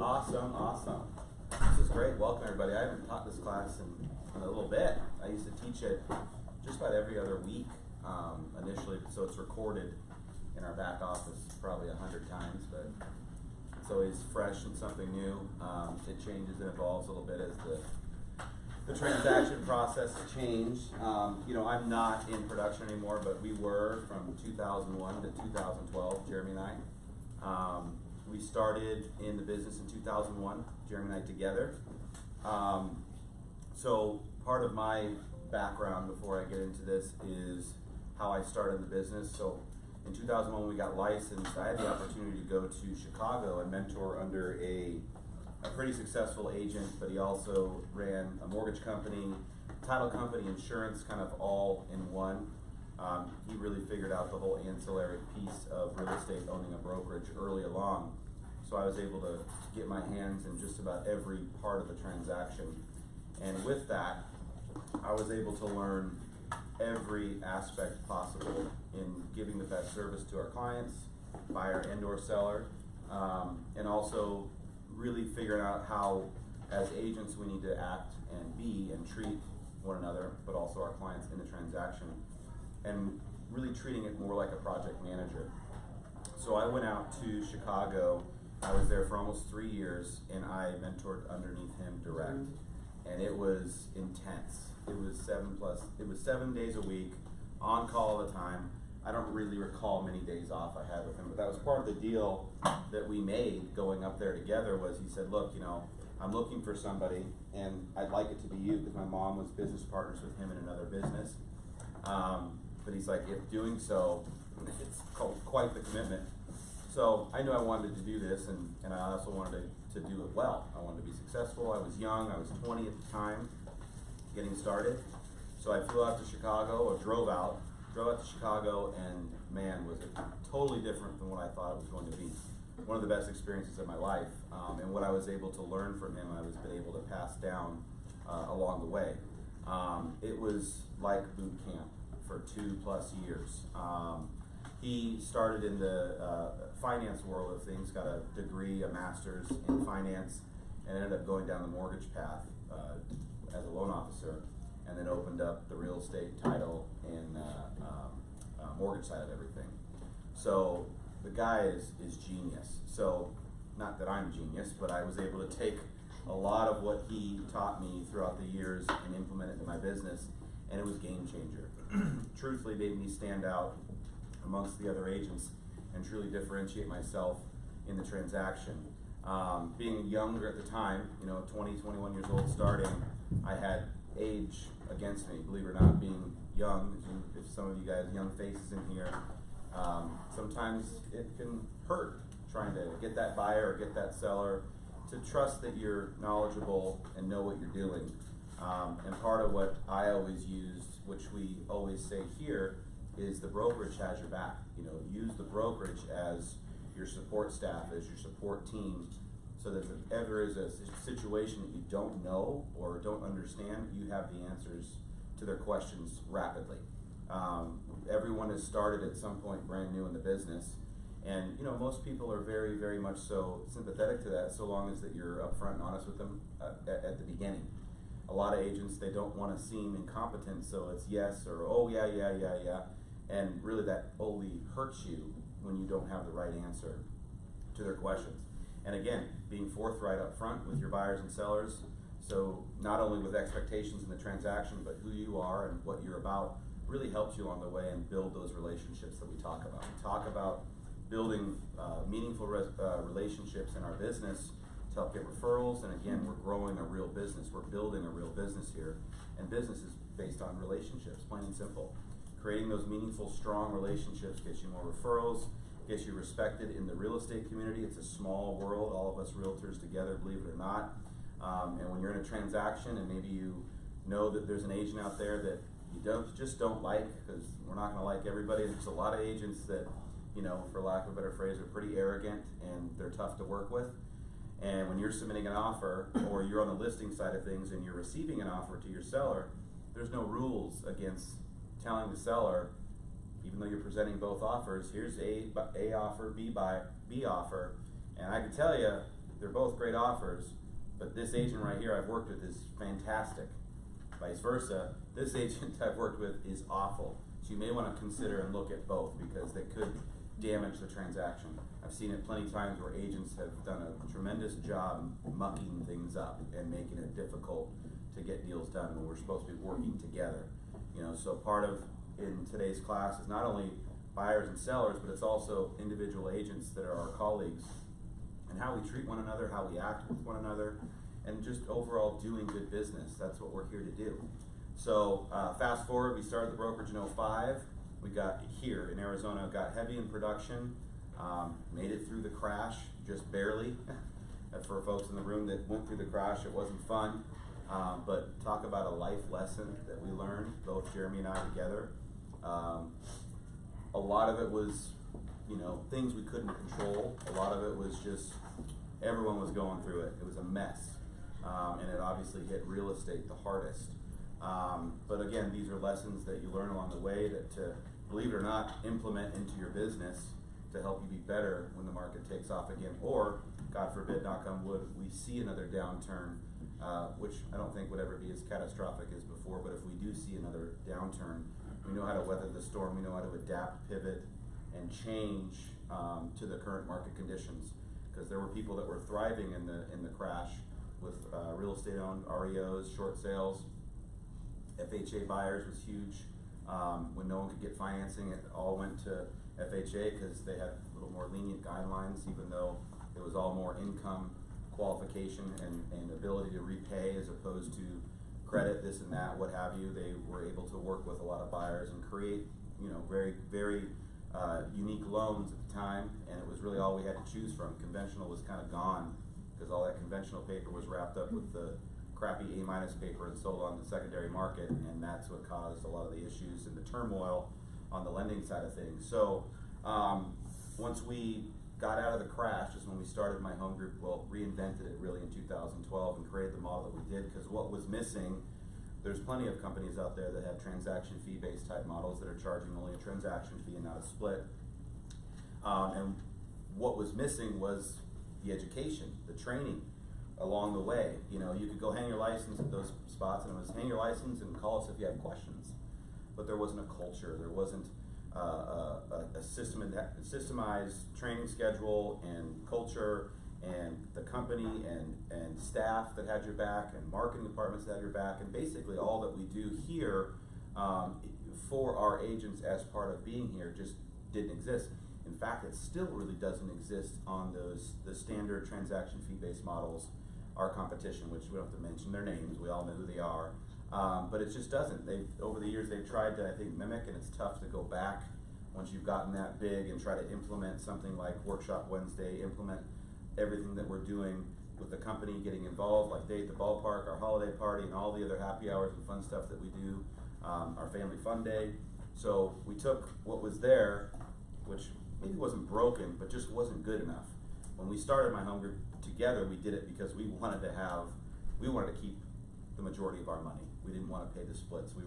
Awesome, awesome. This is great. Welcome, everybody. I haven't taught this class in a little bit. I used to teach it just about every other week initially, so it's recorded in our back office probably 100 times, but it's always fresh and something new. It changes and evolves a little bit as the transaction process changed. I'm not in production anymore, but we were from 2001 to 2012, Jeremy and I. We started in the business in 2001, Jeremy and I together. So part of my background before I get into this is how I started the business. So in 2001 we got licensed. I had the opportunity to go to Chicago and mentor under a pretty successful agent, but he also ran a mortgage company, title company, insurance, kind of all in one. He really figured out the whole ancillary piece of real estate, owning a brokerage early along. So I was able to get my hands in just about every part of the transaction. And with that, I was able to learn every aspect possible in giving the best service to our clients, buyer and or seller, and also really figuring out how, as agents, we need to act and be and treat one another, but also our clients in the transaction, and really treating it more like a project manager. So I went out to Chicago. I was there for almost 3 years, and I mentored underneath him direct, and it was intense. It was 7 days a week, on call all the time. I don't really recall many days off I had with him, but that was part of the deal that we made going up there together. Was he said, look, I'm looking for somebody, and I'd like it to be you, because my mom was business partners with him in another business. But he's like, if doing so, it's quite the commitment. So I knew I wanted to do this, and I also wanted to do it well. I wanted to be successful. I was young. I was 20 at the time, getting started. So I flew out to Chicago, or drove out to Chicago, and man, was it totally different than what I thought it was going to be. One of the best experiences of my life, and what I was able to learn from him, I was been able to pass down along the way. It was like boot camp for 2+ years. He started in the finance world of things, got a degree, a master's in finance, and ended up going down the mortgage path as a loan officer, and then opened up the real estate, title, and mortgage side of everything. So the guy is genius. So not that I'm genius, but I was able to take a lot of what he taught me throughout the years and implement it in my business, and it was game changer. Truthfully made me stand out amongst the other agents and truly differentiate myself in the transaction. Being younger at the time, 20, 21 years old starting, I had age against me, believe it or not. Being young, if some of you guys, young faces in here, sometimes it can hurt trying to get that buyer or get that seller to trust that you're knowledgeable and know what you're doing. And part of what I always used, which we always say here, is the brokerage has your back. Use the brokerage as your support staff, as your support team, so that if ever is a situation that you don't know or don't understand, you have the answers to their questions rapidly. Everyone has started at some point brand new in the business, and most people are very, very much so sympathetic to that, so long as that you're upfront and honest with them at the beginning. A lot of agents, they don't want to seem incompetent, so it's yes or oh yeah, and really that only hurts you when you don't have the right answer to their questions. And again, being forthright up front with your buyers and sellers, so not only with expectations in the transaction, but who you are and what you're about, really helps you along the way and build those relationships that we talk about. We talk about building meaningful relationships in our business to help get referrals, and again, we're growing a real business. We're building a real business here, and business is based on relationships, plain and simple. Creating those meaningful, strong relationships gets you more referrals, gets you respected in the real estate community. It's a small world, all of us realtors together, believe it or not. And when you're in a transaction and maybe you know that there's an agent out there that you don't like, because we're not gonna like everybody. There's a lot of agents that, for lack of a better phrase, are pretty arrogant and they're tough to work with. And when you're submitting an offer, or you're on the listing side of things and you're receiving an offer to your seller, there's no rules against telling the seller, even though you're presenting both offers, here's A offer, B offer, and I can tell you, they're both great offers, but this agent right here I've worked with is fantastic. Vice versa, this agent I've worked with is awful. So you may want to consider and look at both because they could damage the transaction. I've seen it plenty of times where agents have done a tremendous job mucking things up and making it difficult to get deals done when we're supposed to be working together. You know, so part of in today's class is not only buyers and sellers, but it's also individual agents that are our colleagues and how we treat one another, how we act with one another, and just overall doing good business. That's what we're here to do. So fast forward, we started the brokerage in 05. We got here in Arizona, got heavy in production, made it through the crash, just barely. For folks in the room that went through the crash, it wasn't fun. But talk about a life lesson that we learned, both Jeremy and I together. A lot of it was, you know, things we couldn't control. A lot of it was just, everyone was going through it. It was a mess. And it obviously hit real estate the hardest. But again, these are lessons that you learn along the way to, believe it or not, implement into your business to help you be better when the market takes off again. Or, God forbid, knock on wood, we see another downturn, which I don't think would ever be as catastrophic as before, but if we do see another downturn, we know how to weather the storm, we know how to adapt, pivot, and change to the current market conditions. Because there were people that were thriving in the crash with real estate owned REOs, short sales. FHA buyers was huge. When no one could get financing, it all went to FHA because they had a little more lenient guidelines, even though it was all more income qualification and ability to repay as opposed to credit, this and that, what have you. They were able to work with a lot of buyers and create, you know, very, very unique loans at the time, and it was really all we had to choose from. Conventional was kind of gone because all that conventional paper was wrapped up with the crappy A- paper and sold on the secondary market, and that's what caused a lot of the issues and the turmoil on the lending side of things. So once we got out of the crash is when we started my home group, well, reinvented it really in 2012 and created the model that we did, because what was missing, there's plenty of companies out there that have transaction fee based type models that are charging only a transaction fee and not a split. And what was missing was the education, the training along the way. You know, you could go hang your license at those spots, and it was hang your license and call us if you have questions. But there wasn't a culture, there wasn't a systemized training schedule and culture, and the company and staff that had your back, and marketing departments that had your back, and basically all that we do here for our agents as part of being here just didn't exist. In fact, it still really doesn't exist on the standard transaction fee-based models, our competition, which we don't have to mention their names, we all know who they are. But it just doesn't. Over the years, they've tried to, I think, mimic, and it's tough to go back once you've gotten that big and try to implement something like Workshop Wednesday, implement everything that we're doing with the company, getting involved, like Day at the Ballpark, our holiday party, and all the other happy hours and fun stuff that we do, our Family Fun Day. So we took what was there, which maybe wasn't broken, but just wasn't good enough. When we started my home group together, we did it because we wanted to keep the majority of our money. We didn't want to pay the splits. We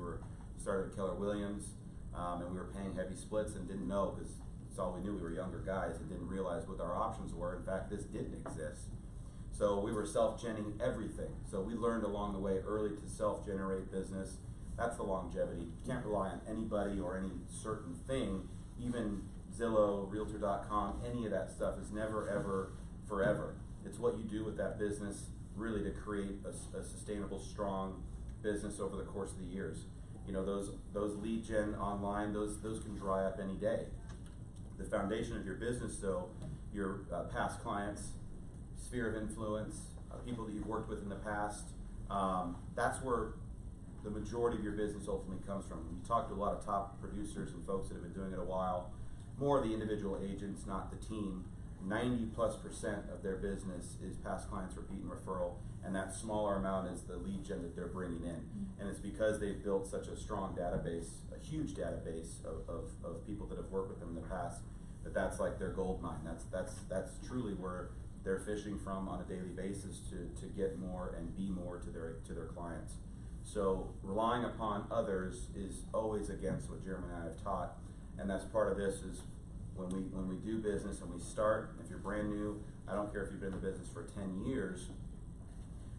started at Keller Williams, and we were paying heavy splits and didn't know, because it's all we knew. We were younger guys and didn't realize what our options were. In fact, this didn't exist. So we were self-genning everything. So we learned along the way early to self-generate business. That's the longevity. You can't rely on anybody or any certain thing. Even Zillow, Realtor.com, any of that stuff is never, ever, forever. It's what you do with that business really to create a sustainable, strong business over the course of the years. You know, those lead gen online, those can dry up any day. The foundation of your business, though, your past clients, sphere of influence, people that you've worked with in the past, that's where the majority of your business ultimately comes from. You talk to a lot of top producers and folks that have been doing it a while, more the individual agents, not the team. 90+% of their business is past clients, repeat and referral, and that smaller amount is the lead gen that they're bringing in. And it's because they've built such a strong database, a huge database of people that have worked with them in the past, that's like their gold mine. That's truly where they're fishing from on a daily basis to get more and be more to their clients. So relying upon others is always against what Jeremy and I have taught, and that's part of this is when we do business and we start, if you're brand new, I don't care if you've been in the business for 10 years,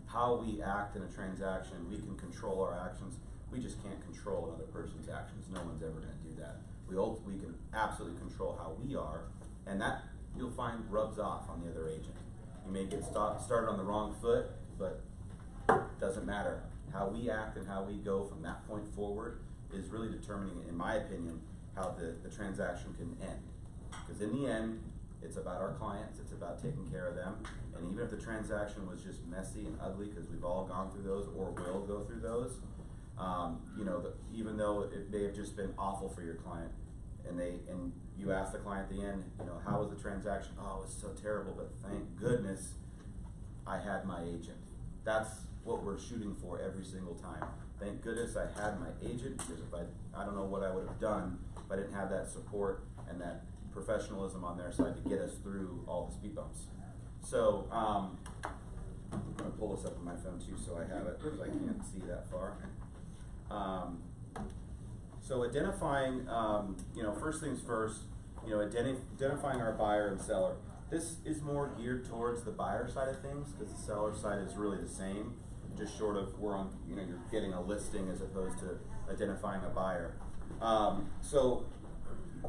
how we act in a transaction, we can control our actions. We just can't control another person's actions. No one's ever going to do that. We can absolutely control how we are, and that you'll find rubs off on the other agent. You may get started on the wrong foot, but it doesn't matter. How we act and how we go from that point forward is really determining, in my opinion, how the transaction can end. Because in the end, it's about our clients, it's about taking care of them, and even if the transaction was just messy and ugly, because we've all gone through those or will go through those, you know, even though it may have just been awful for your client, and you ask the client at the end, you know, how was the transaction? Oh, it was so terrible, but thank goodness I had my agent. That's what we're shooting for every single time. Thank goodness I had my agent, because if I don't know what I would have done if I didn't have that support and that professionalism on their side to get us through all the speed bumps. So I'm going to pull this up on my phone too so I have it, because I can't see that far. So identifying, you know, first things first, you know, identifying our buyer and seller. This is more geared towards the buyer side of things, because the seller side is really the same, just short of you know, you're getting a listing as opposed to identifying a buyer. So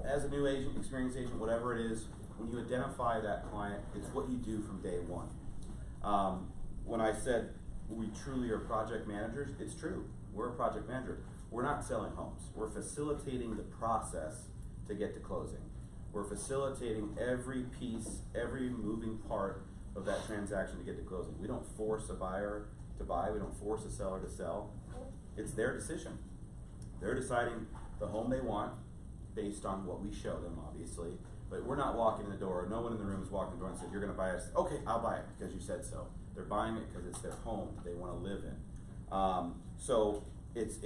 as a new agent, experienced agent, whatever it is, when you identify that client, it's what you do from day one. When I said we truly are project managers, it's true. We're a project manager. We're not selling homes. We're facilitating the process to get to closing. We're facilitating every piece, every moving part of that transaction to get to closing. We don't force a buyer to buy. We don't force a seller to sell. It's their decision. They're deciding the home they want based on what we show them, obviously. But we're not walking in the door. No one in the room is walking in the door and said, "You're going to buy it." Okay, I'll buy it because you said so. They're buying it because it's their home that they want to live in. So it's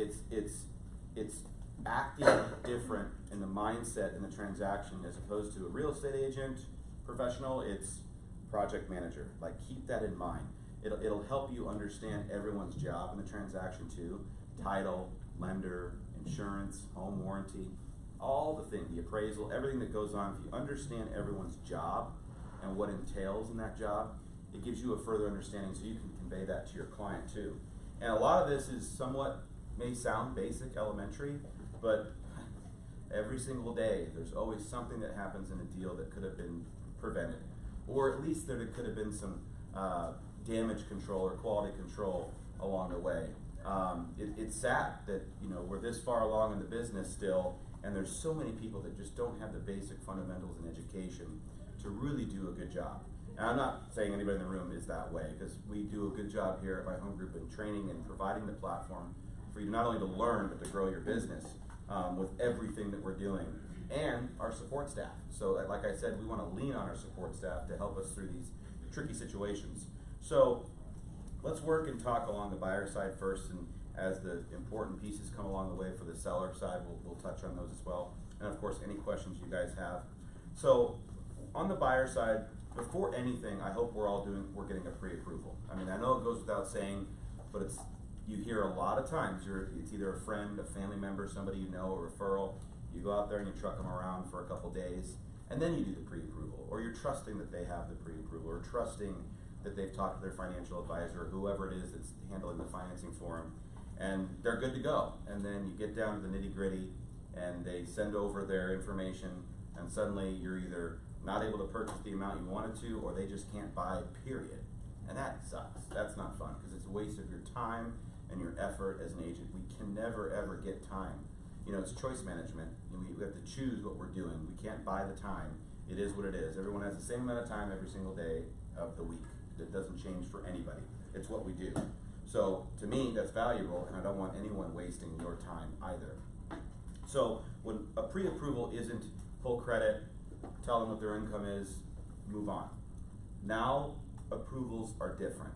acting different in the mindset in the transaction as opposed to a real estate agent, professional. It's project manager. Like, keep that in mind. It'll help you understand everyone's job in the transaction too. Title, lender, insurance, home warranty, all the things, the appraisal, everything that goes on. If you understand everyone's job and what entails in that job, it gives you a further understanding so you can convey that to your client too. And a lot of this is somewhat, may sound basic, elementary, but every single day there's always something that happens in a deal that could have been prevented, or at least there could have been some damage control or quality control along the way. It's sad that, you know, we're this far along in the business still, and there's so many people that just don't have the basic fundamentals in education to really do a good job. And I'm not saying anybody in the room is that way, because we do a good job here at my home group in training and providing the platform for you not only to learn, but to grow your business with everything that we're doing, and our support staff. So like I said, we want to lean on our support staff to help us through these tricky situations. So let's work and talk along the buyer side first, and as the important pieces come along the way for the seller side, we'll touch on those as well. And of course, any questions you guys have. So on the buyer side, before anything, I hope we're getting a pre-approval. I mean, I know it goes without saying, but you hear a lot of times, it's either a friend, a family member, somebody you know, a referral. You go out there and you truck them around for a couple days, and then you do the pre-approval, or you're trusting that they have the pre-approval, or trusting that they've talked to their financial advisor, or whoever it is that's handling the financing for them, and they're good to go. And then you get down to the nitty-gritty, and they send over their information, and suddenly you're either not able to purchase the amount you wanted to, or they just can't buy, period. And that sucks. That's not fun, because it's a waste of your time and your effort as an agent. We can never, ever get time. You know, it's choice management. We have to choose what we're doing. We can't buy the time. It is what it is. Everyone has the same amount of time every single day of the week. It doesn't change for anybody. It's what we do. So to me, that's valuable, and I don't want anyone wasting your time either. So when a pre-approval isn't full credit, tell them what their income is, move on. Now approvals are different.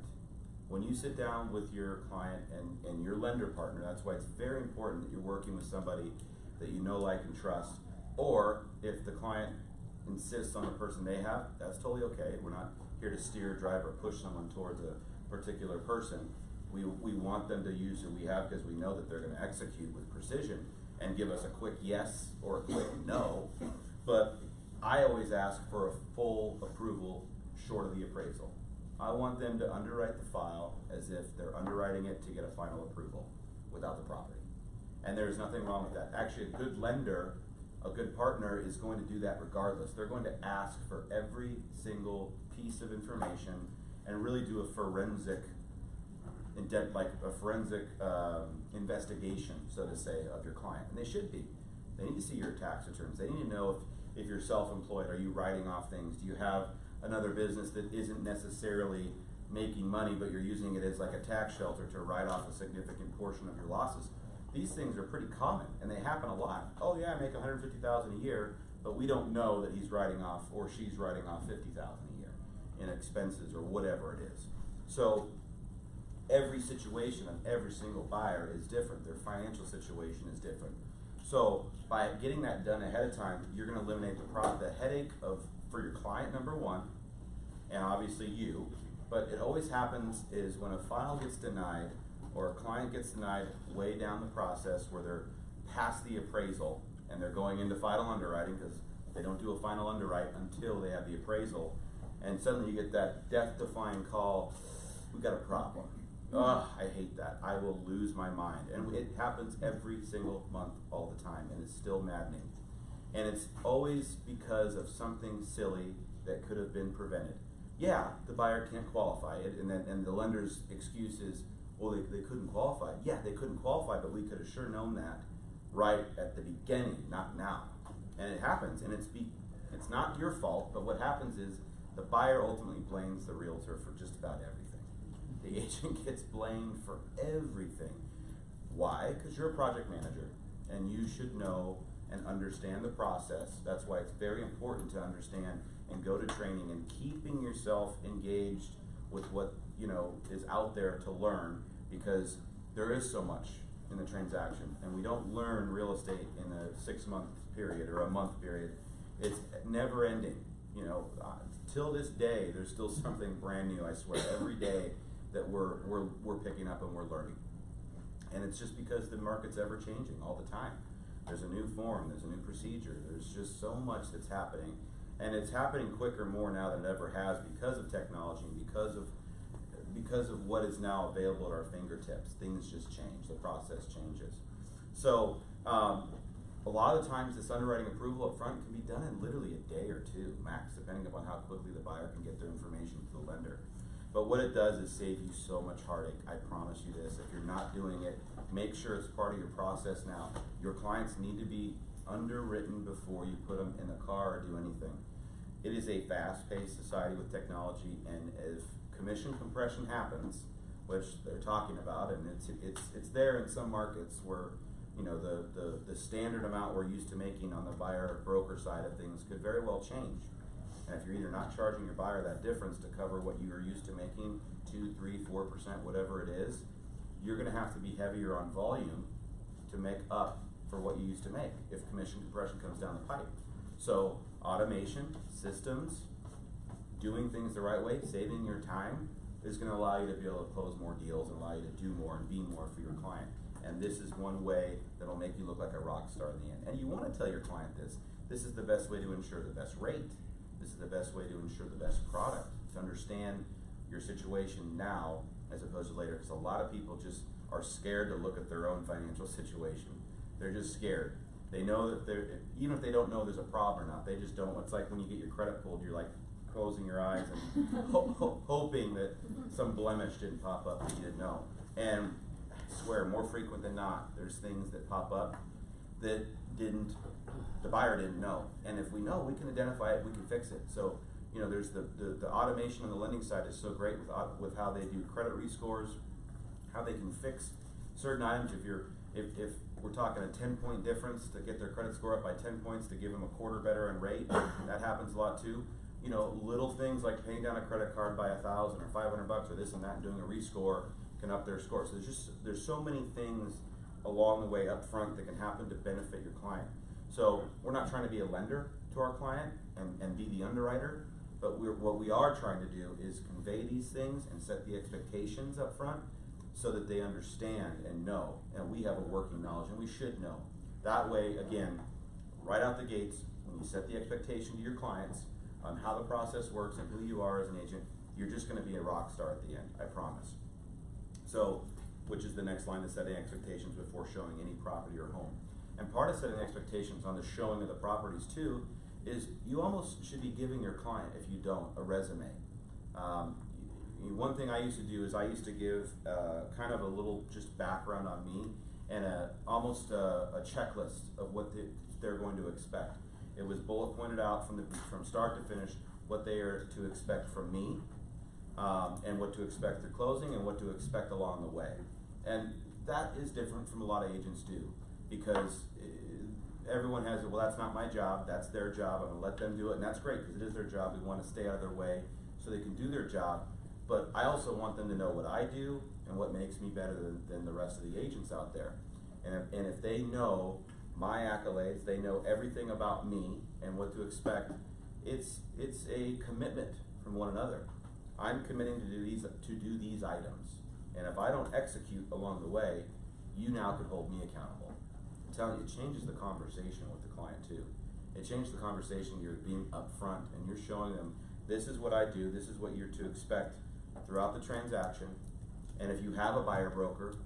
When you sit down with your client and your lender partner, that's why it's very important that you're working with somebody that you know, like, and trust. Or if the client insists on the person they have, that's totally okay. We're not here to steer, drive, or push someone towards a particular person. We want them to use who we have, because we know that they're going to execute with precision and give us a quick yes or a quick no. But I always ask for a full approval short of the appraisal. I want them to underwrite the file as if they're underwriting it to get a final approval without the property. And there's nothing wrong with that. Actually, a good lender, a good partner is going to do that regardless. They're going to ask for every single piece of information and really do a forensic investigation, so to say, of your client. And they should be. They need to see your tax returns. They need to know if you're self-employed, are you writing off things? Do you have another business that isn't necessarily making money, but you're using it as like a tax shelter to write off a significant portion of your losses? These things are pretty common, and they happen a lot. Oh yeah, I make $150,000 a year, but we don't know that he's writing off or she's writing off $50,000 a year in expenses or whatever it is. So every situation of every single buyer is different. Their financial situation is different. So by getting that done ahead of time, you're going to eliminate the headache for your client, number one, and obviously you. But it always happens is when a file gets denied or a client gets denied way down the process where they're past the appraisal and they're going into final underwriting, because they don't do a final underwrite until they have the appraisal, and suddenly you get that death-defying call, we got a problem. Ugh, I hate that. I will lose my mind. And it happens every single month all the time, and it's still maddening. And it's always because of something silly that could have been prevented. Yeah, the buyer can't qualify it, and the lender's excuse is, well, they couldn't qualify. Yeah, they couldn't qualify, but we could have sure known that right at the beginning, not now. And it happens, and it's not your fault, but what happens is the buyer ultimately blames the realtor for just about everything. The agent gets blamed for everything. Why? Because you're a project manager, and you should know and understand the process. That's why it's very important to understand and go to training and keeping yourself engaged with what is out there to learn, because there is so much in the transaction, and we don't learn real estate in a 6-month period or a month period. It's never ending. Till this day, there's still something brand new. I swear, every day that we're picking up and we're learning. And it's just because the market's ever changing all the time. There's a new form, there's a new procedure, there's just so much that's happening. And it's happening quicker more now than it ever has because of technology and because of what is now available at our fingertips. Things just change, the process changes. So a lot of the times this underwriting approval up front can be done in literally a day or two max, depending upon how quickly the buyer can get their information to the lender. But what it does is save you so much heartache. I promise you this. If you're not doing it, make sure it's part of your process now. Your clients need to be underwritten before you put them in the car or do anything. It is a fast-paced society with technology, and if commission compression happens, which they're talking about, and it's there in some markets where the standard amount we're used to making on the buyer broker side of things could very well change. And if you're either not charging your buyer that difference to cover what you are used to making, 2, 3, 4%, whatever it is, you're going to have to be heavier on volume to make up for what you used to make if commission compression comes down the pipe. So automation, systems, doing things the right way, saving your time is going to allow you to be able to close more deals and allow you to do more and be more for your client. And this is one way that'll make you look like a rock star in the end. And you want to tell your client this. This is the best way to ensure the best rate. This is the best way to ensure the best product, to understand your situation now as opposed to later. Because a lot of people just are scared to look at their own financial situation. They're just scared. They know that even if they don't know there's a problem or not, they just don't. It's like when you get your credit pulled, you're like closing your eyes and hoping that some blemish didn't pop up that you didn't know. And I swear, more frequent than not, there's things that pop up that the buyer didn't know. And if we know, we can identify it, we can fix it. So, there's the automation on the lending side is so great with how they do credit rescores, how they can fix certain items. If we're talking a 10-point difference to get their credit score up by 10 points to give them a quarter better in rate, that happens a lot too. Little things like paying down a credit card by $1,000 or $500 or this and that, and doing a rescore can up their score. So there's so many things along the way up front that can happen to benefit your client. So we're not trying to be a lender to our client and be the underwriter, but what we are trying to do is convey these things and set the expectations up front so that they understand and know, and we have a working knowledge, and we should know. That way, again, right out the gates, when you set the expectation to your clients, on how the process works and who you are as an agent, you're just gonna be a rock star at the end, I promise. So, which is the next line, is setting expectations before showing any property or home. And part of setting expectations on the showing of the properties too, is you almost should be giving your client, if you don't, a resume. One thing I used to do is I used to give kind of a little just background on me and almost a checklist of what they're going to expect. It was bullet pointed out from start to finish what they are to expect from me, and what to expect through closing and what to expect along the way. And that is different from a lot of agents do, because everyone has it, well, that's not my job, that's their job, I'm gonna let them do it, and that's great, because it is their job, we wanna stay out of their way so they can do their job. But I also want them to know what I do and what makes me better than the rest of the agents out there. And if they know my accolades, they know everything about me and what to expect, it's a commitment from one another. I'm committing to do these items, and if I don't execute along the way, you now can hold me accountable. I'm telling you, it changes the conversation with the client too. It changes the conversation. You're being upfront and you're showing them, this is what I do, this is what you're to expect throughout the transaction. And if you have a buyer broker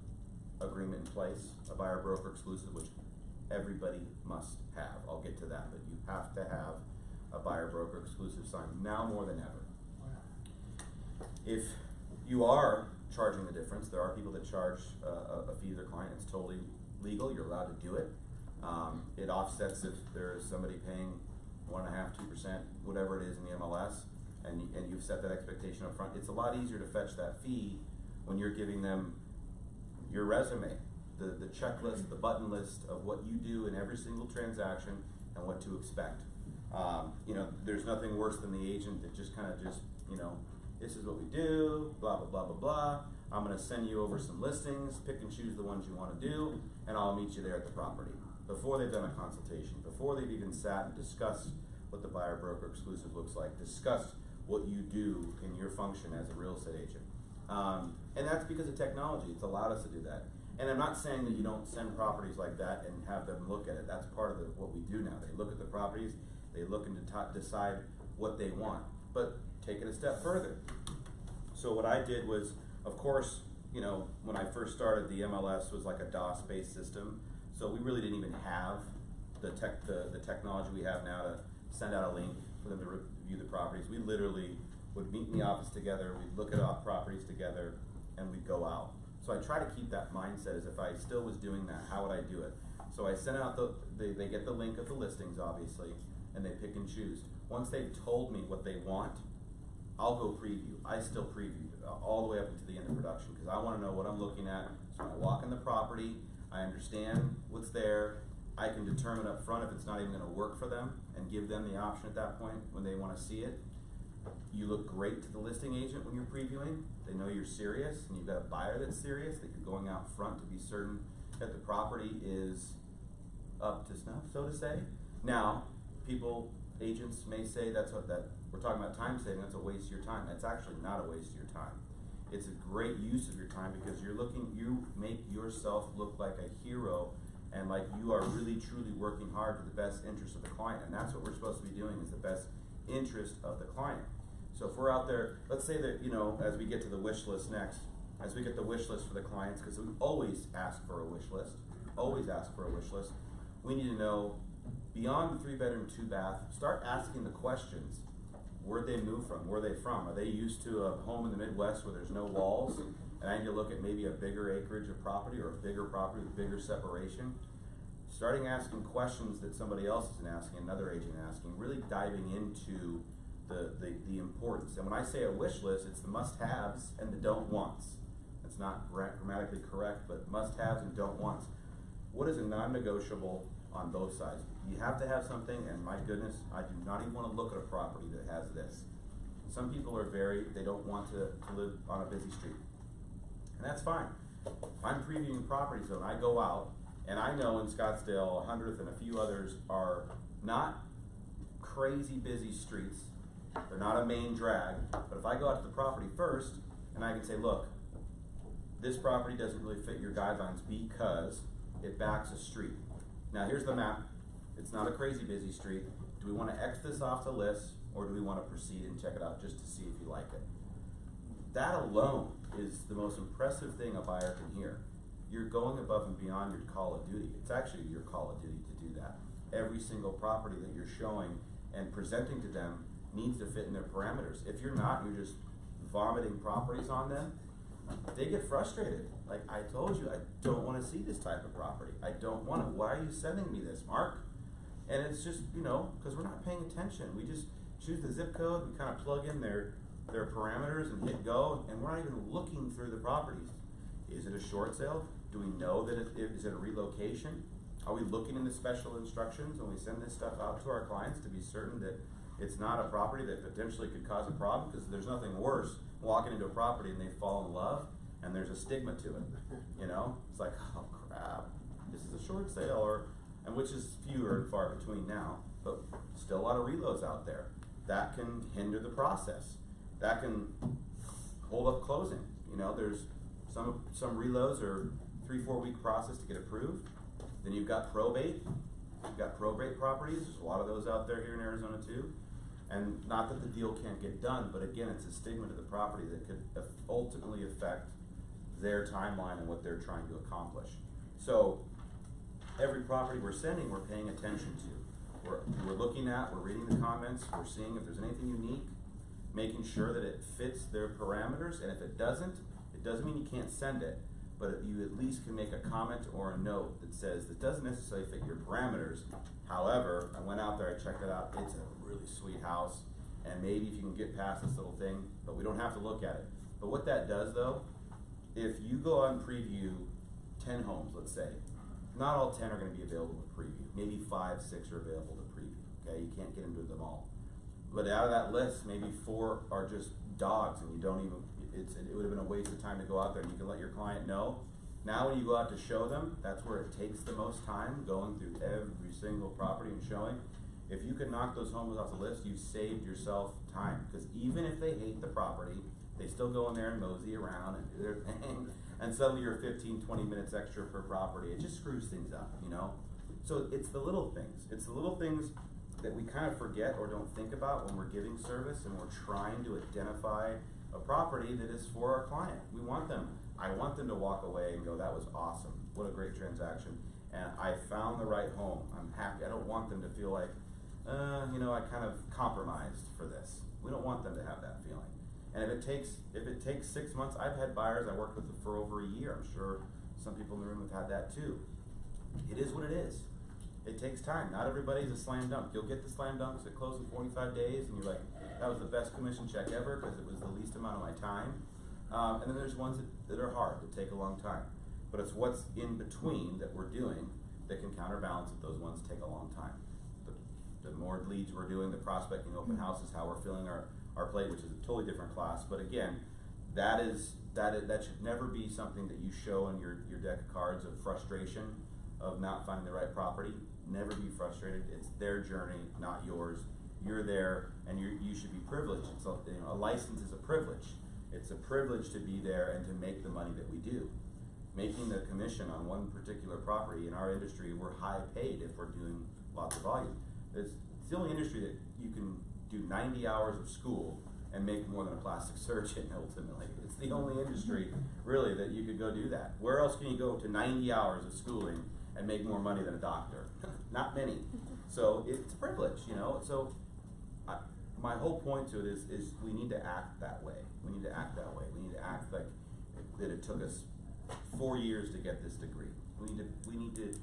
agreement in place, a buyer broker exclusive, which everybody must have, I'll get to that, but you have to have a buyer broker exclusive signed now more than ever. If you are charging the difference, there are people that charge a fee to their client. It's totally legal, you're allowed to do it. It offsets if there's somebody paying 1.5%, 2%, whatever it is in the MLS, and you've set that expectation up front. It's a lot easier to fetch that fee when you're giving them your resume, the checklist, the button list of what you do in every single transaction and what to expect. You know, there's nothing worse than the agent that just kind of you know, this is what we do, blah, blah, blah, blah, blah. I'm gonna send you over some listings, pick and choose the ones you wanna do, and I'll meet you there at the property. Before they've done a consultation, before they've even sat and discussed what the buyer broker exclusive looks like, discussed what you do in your function as a real estate agent. And that's because of technology, it's allowed us to do that. And I'm not saying that you don't send properties like that and have them look at it. That's part of what we do now. They look at the properties, they look and decide what they want. But take it a step further. So what I did was, of course, you know, when I first started, the MLS was like a DOS-based system. So we really didn't even have the technology we have now to send out a link for them to review the properties. We literally would meet in the office together, we'd look at properties together, and we'd go out. So I try to keep that mindset as if I still was doing that, how would I do it? So I sent out they get the link of the listings, obviously, and they pick and choose. Once they've told me what they want, I'll go preview. I still preview all the way up into the end of production, because I want to know what I'm looking at. So when I walk in the property, I understand what's there. I can determine up front if it's not even going to work for them and give them the option at that point when they want to see it. You look great to the listing agent when you're previewing. They know you're serious, and you've got a buyer that's serious, that you're going out front to be certain that the property is up to snuff, so to say. Now, agents may say that we're talking about time saving, that's a waste of your time. That's actually not a waste of your time. It's a great use of your time, because you make yourself look like a hero and like you are really truly working hard for the best interest of the client. And that's what we're supposed to be doing, is the best interest of the client. So if we're out there, let's say that, you know, as we get to the wish list next, as we get the wish list for the clients, because we always ask for a wish list, we need to know, beyond the 3-bedroom, 2-bath, start asking the questions. Where'd they move from? Where are they from? Are they used to a home in the Midwest where there's no walls, and I need to look at maybe a bigger acreage of property, or a bigger property with bigger separation? Starting asking questions that somebody else isn't asking, another agent asking, really diving into the importance. And when I say a wish list, it's the must-haves and the don't-wants. It's not grammatically correct, but must-haves and don't-wants. What is a non-negotiable on both sides? You have to have something, and my goodness, I do not even want to look at a property that has this. Some people are they don't want to live on a busy street. And that's fine. I'm previewing properties, though, and I go out, and I know in Scottsdale, 100th and a few others are not crazy busy streets. They're not a main drag. But if I go out to the property first, and I can say, look, this property doesn't really fit your guidelines because it backs a street. Now here's the map. It's not a crazy busy street. Do we want to X this off the list, or do we want to proceed and check it out just to see if you like it? That alone is the most impressive thing a buyer can hear. You're going above and beyond your call of duty. It's actually your call of duty to do that. Every single property that you're showing and presenting to them needs to fit in their parameters. If you're not, you're just vomiting properties on them, they get frustrated. Like, I told you, I don't want to see this type of property. I don't want it. Why are you sending me this, Mark? And it's just, you know, because we're not paying attention. We just choose the zip code, we kind of plug in their parameters and hit go, and we're not even looking through the properties. Is it a short sale? Do we know that is it a relocation? Are we looking in the special instructions when we send this stuff out to our clients to be certain that it's not a property that potentially could cause a problem? Because there's nothing worse walking into a property and they fall in love and there's a stigma to it. You know, it's like, oh crap, this is a short sale, and which is fewer and far between now, but still a lot of reloads out there. That can hinder the process. That can hold up closing. You know, there's some reloads are 3-4 week process to get approved. Then you've got probate. You've got probate properties. There's a lot of those out there here in Arizona too. And not that the deal can't get done, but again, it's a stigma to the property that could ultimately affect their timeline and what they're trying to accomplish. So every property we're sending, we're paying attention to. We're looking at, we're reading the comments, we're seeing if there's anything unique, making sure that it fits their parameters, and if it doesn't mean you can't send it, but you at least can make a comment or a note that says, that doesn't necessarily fit your parameters. However, I went out there, I checked it out, it's a really sweet house, and maybe if you can get past this little thing, but we don't have to look at it. But what that does though, if you go out and preview 10 homes, let's say, not all 10 are going to be available to preview. Maybe 5, 6 are available to preview. Okay, you can't get into them all. But out of that list, maybe 4 are just dogs, and you don't even. It would have been a waste of time to go out there, and you can let your client know. Now, when you go out to show them, that's where it takes the most time, going through every single property and showing. If you can knock those homes off the list, you've saved yourself time. Because even if they hate the property, they still go in there and mosey around and do their thing. And suddenly you're 15, 20 minutes extra per property. It just screws things up, you know? So it's the little things. It's the little things that we kind of forget or don't think about when we're giving service and we're trying to identify a property that is for our client. I want them to walk away and go, that was awesome. What a great transaction. And I found the right home. I'm happy. I don't want them to feel like, you know, I kind of compromised for this. We don't want them to have that feeling. And if it takes 6 months, I've had buyers I worked with for over a year. I'm sure some people in the room have had that too. It is what it is. It takes time. Not everybody's a slam dunk. You'll get the slam dunks that close in 45 days, and you're like, that was the best commission check ever because it was the least amount of my time. And then there's ones that are hard, that take a long time. But it's what's in between that we're doing that can counterbalance if those ones take a long time. The more leads we're doing, the prospecting open houses, how we're filling our plate, which is a totally different class. But again, that should never be something that you show in your deck of cards of frustration of not finding the right property. Never be frustrated. It's their journey, not yours. You're there, and you should be privileged. It's a license is a privilege. It's a privilege to be there and to make the money that we do. Making the commission on one particular property in our industry, we're high paid if we're doing lots of volume. It's the only industry that you can do 90 hours of school and make more than a plastic surgeon, ultimately. It's the only industry, really, that you could go do that. Where else can you go to 90 hours of schooling and make more money than a doctor? Not many. So it's a privilege, you know? So my whole point to it is we need to act that way. We need to act that way. We need to act like that it took us 4 years to get this degree. We need to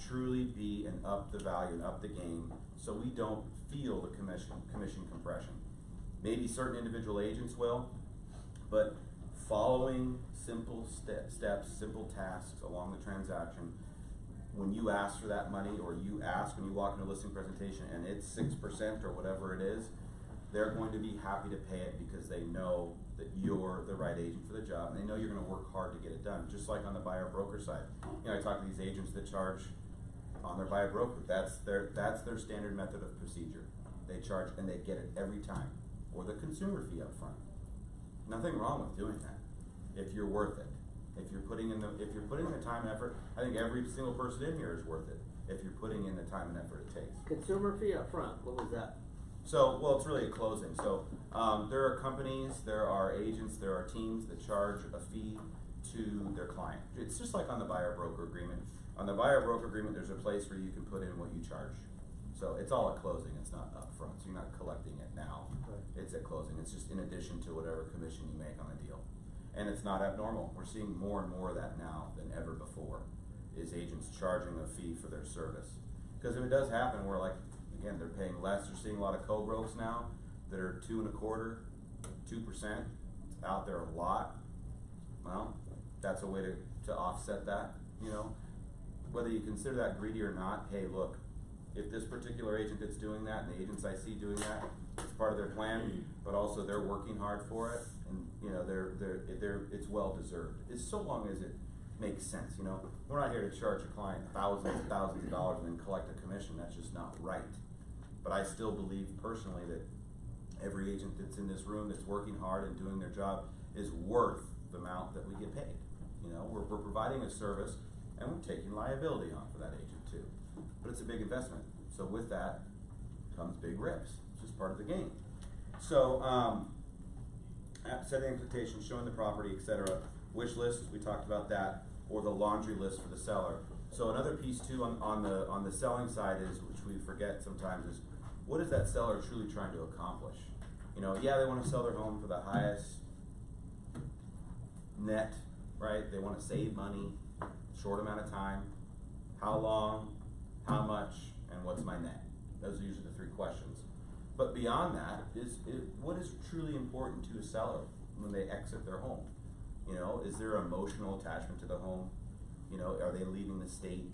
truly be and up the value and up the game so we don't feel the commission compression. Maybe certain individual agents will, but following simple steps, simple tasks along the transaction, when you ask for that money or you ask when you walk into a listing presentation and it's 6% or whatever it is, they're going to be happy to pay it because they know that you're the right agent for the job, and they know you're going to work hard to get it done. Just like on the buyer broker side, you know, I talk to these agents that charge on their buyer broker. That's their standard method of procedure. They charge and they get it every time, or the consumer fee up front. Nothing wrong with doing that if you're worth it. If you're putting in the time and effort, I think every single person in here is worth it. If you're putting in the time and effort it takes. Consumer fee up front. What was that? So, well, it's really a closing. So, there are companies, there are agents, there are teams that charge a fee to their client. It's just like on the buyer-broker agreement. On the buyer-broker agreement, there's a place where you can put in what you charge. So it's all at closing, it's not upfront, so you're not collecting it now. Right. It's at closing, it's just in addition to whatever commission you make on the deal. And it's not abnormal, we're seeing more and more of that now than ever before, is agents charging a fee for their service. Because if it does happen where, like, again, they're paying less, you're seeing a lot of co-broks now that are 2.25%, 2%, it's out there a lot. Well, that's a way to offset that, you know. Whether you consider that greedy or not, hey, look, if this particular agent that's doing that, and the agents I see doing that, it's part of their plan, but also they're working hard for it, and you know it's well deserved. It's so long as it makes sense, you know. We're not here to charge a client thousands and thousands of dollars and then collect a commission. That's just not right. But I still believe personally that every agent that's in this room that's working hard and doing their job is worth the amount that we get paid. You know, we're providing a service, and we're taking liability on for that agent too. But it's a big investment. So with that comes big rips. It's just part of the game. So setting expectations, showing the property, etc. Wish list, we talked about that, or the laundry list for the seller. So another piece too on the selling side is, which we forget sometimes, is what is that seller truly trying to accomplish? You know, yeah, they want to sell their home for the highest net, right? They want to save money, short amount of time. How long? How much, and what's my net? Those are usually the three questions. But beyond that what is truly important to a seller when they exit their home? You know, is there emotional attachment to the home? You know, are they leaving the state?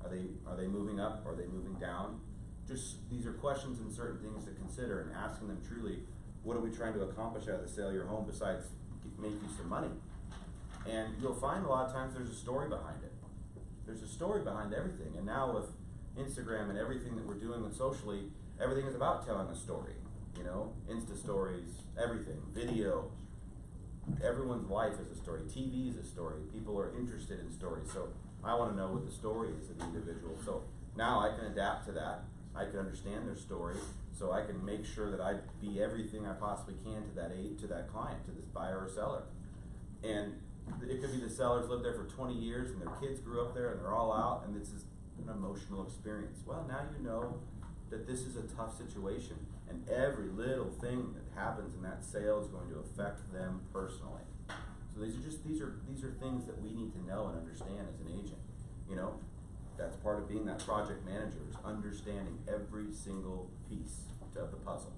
Are they moving up? Are they moving down? Just these are questions and certain things to consider, and asking them truly, what are we trying to accomplish out of the sale of your home besides make you some money? And you'll find a lot of times there's a story behind it. There's a story behind everything, and now with Instagram and everything that we're doing with socially, everything is about telling a story, you know, Insta stories, everything, video, everyone's life is a story, TV is a story, people are interested in stories, so I want to know what the story is of the individual, so now I can adapt to that, I can understand their story, so I can make sure that I be everything I possibly can to that client, to this buyer or seller. And it could be the seller's lived there for 20 years and their kids grew up there and they're all out, and this is an emotional experience. Well, now you know that this is a tough situation, and every little thing that happens in that sale is going to affect them personally. So these are things that we need to know and understand as an agent. You know, that's part of being that project manager, is understanding every single piece of the puzzle.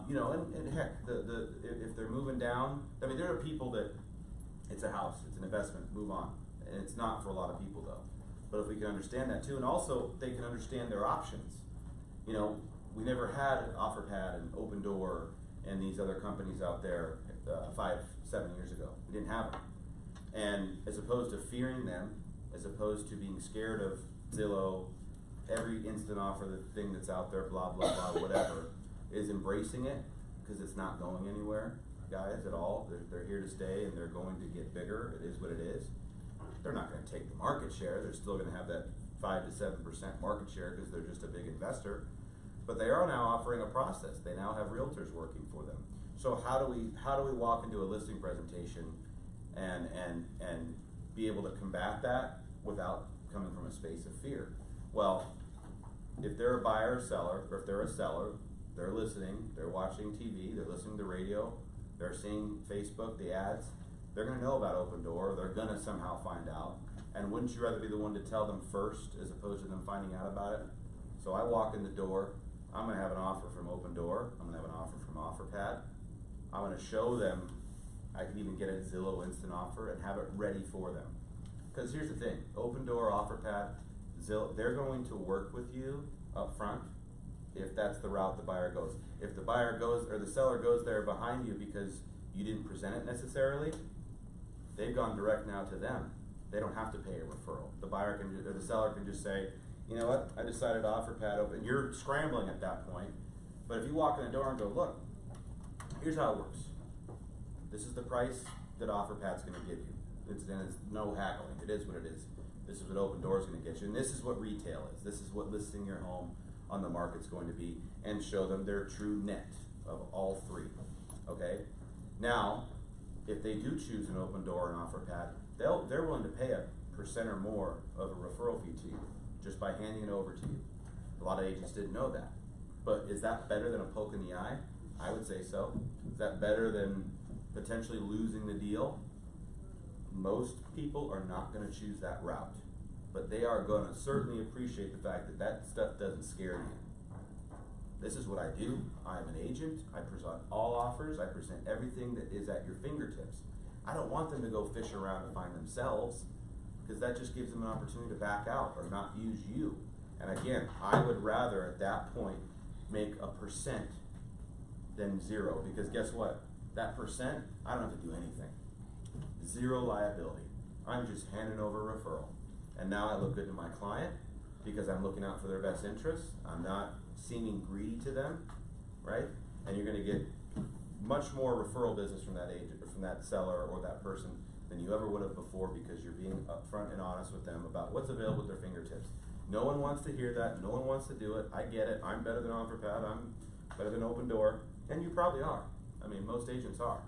You know, and heck, if they're moving down, I mean, there are people that it's a house, it's an investment, move on, and it's not for a lot of people though. But if we can understand that too, and also they can understand their options. You know, we never had OfferPad and Open Door and these other companies out there 5-7 years ago. We didn't have them. And as opposed to fearing them, as opposed to being scared of Zillow, every instant offer, the thing that's out there, blah, blah, blah, whatever, is embracing it, because it's not going anywhere, guys, at all. They're here to stay, and they're going to get bigger. It is what it is. They're not going to take the market share. They're still going to have that 5 to 7% market share because they're just a big investor. But they are now offering a process. They now have realtors working for them. So how do we walk into a listing presentation and be able to combat that without coming from a space of fear? Well, if they're a buyer or seller, or if they're a seller, they're listening, they're watching TV, they're listening to radio, they're seeing Facebook, the ads, they're going to know about Open Door, they're going to somehow find out. And wouldn't you rather be the one to tell them first as opposed to them finding out about it? So I walk in the door, I'm going to have an offer from Open Door, I'm going to have an offer from OfferPad, I'm going to show them, I can even get a Zillow instant offer and have it ready for them. Because here's the thing, Open Door, OfferPad, Zillow, they're going to work with you up front if that's the route the buyer goes. If the buyer goes, or the seller goes there behind you because you didn't present it necessarily, they've gone direct now to them. They don't have to pay a referral. The buyer can, or the seller can just say, you know what, I decided to OfferPad open, and you're scrambling at that point. But if you walk in the door and go, look, here's how it works. This is the price that OfferPad's gonna give you. It's no haggling, it is what it is. This is what Open Door is gonna get you, and this is what retail is. This is what listing your home on the market's going to be. and show them their true net of all three, okay? Now, if they do choose an open door and offer pad, they're willing to pay a % or more of a referral fee to you, just by handing it over to you. A lot of agents didn't know that. But is that better than a poke in the eye? I would say so. Is that better than potentially losing the deal? Most people are not gonna choose that route, but they are gonna certainly appreciate the fact that that stuff doesn't scare you. This is what I do. I'm an agent. I present all offers. I present everything that is at your fingertips. I don't want them to go fish around and find themselves, because that just gives them an opportunity to back out or not use you. And again, I would rather at that point make a % than 0, because guess what? That %, I don't have to do anything. 0 liability. I'm just handing over a referral. And now I look good to my client because I'm looking out for their best interests. I'm not seeming greedy to them, right? And you're gonna get much more referral business from that agent or from that seller or that person than you ever would have before, because you're being upfront and honest with them about what's available at their fingertips. No one wants to hear that. No one wants to do it. I get it. I'm better than OfferPad. I'm better than Open Door. And you probably are. I mean, most agents are.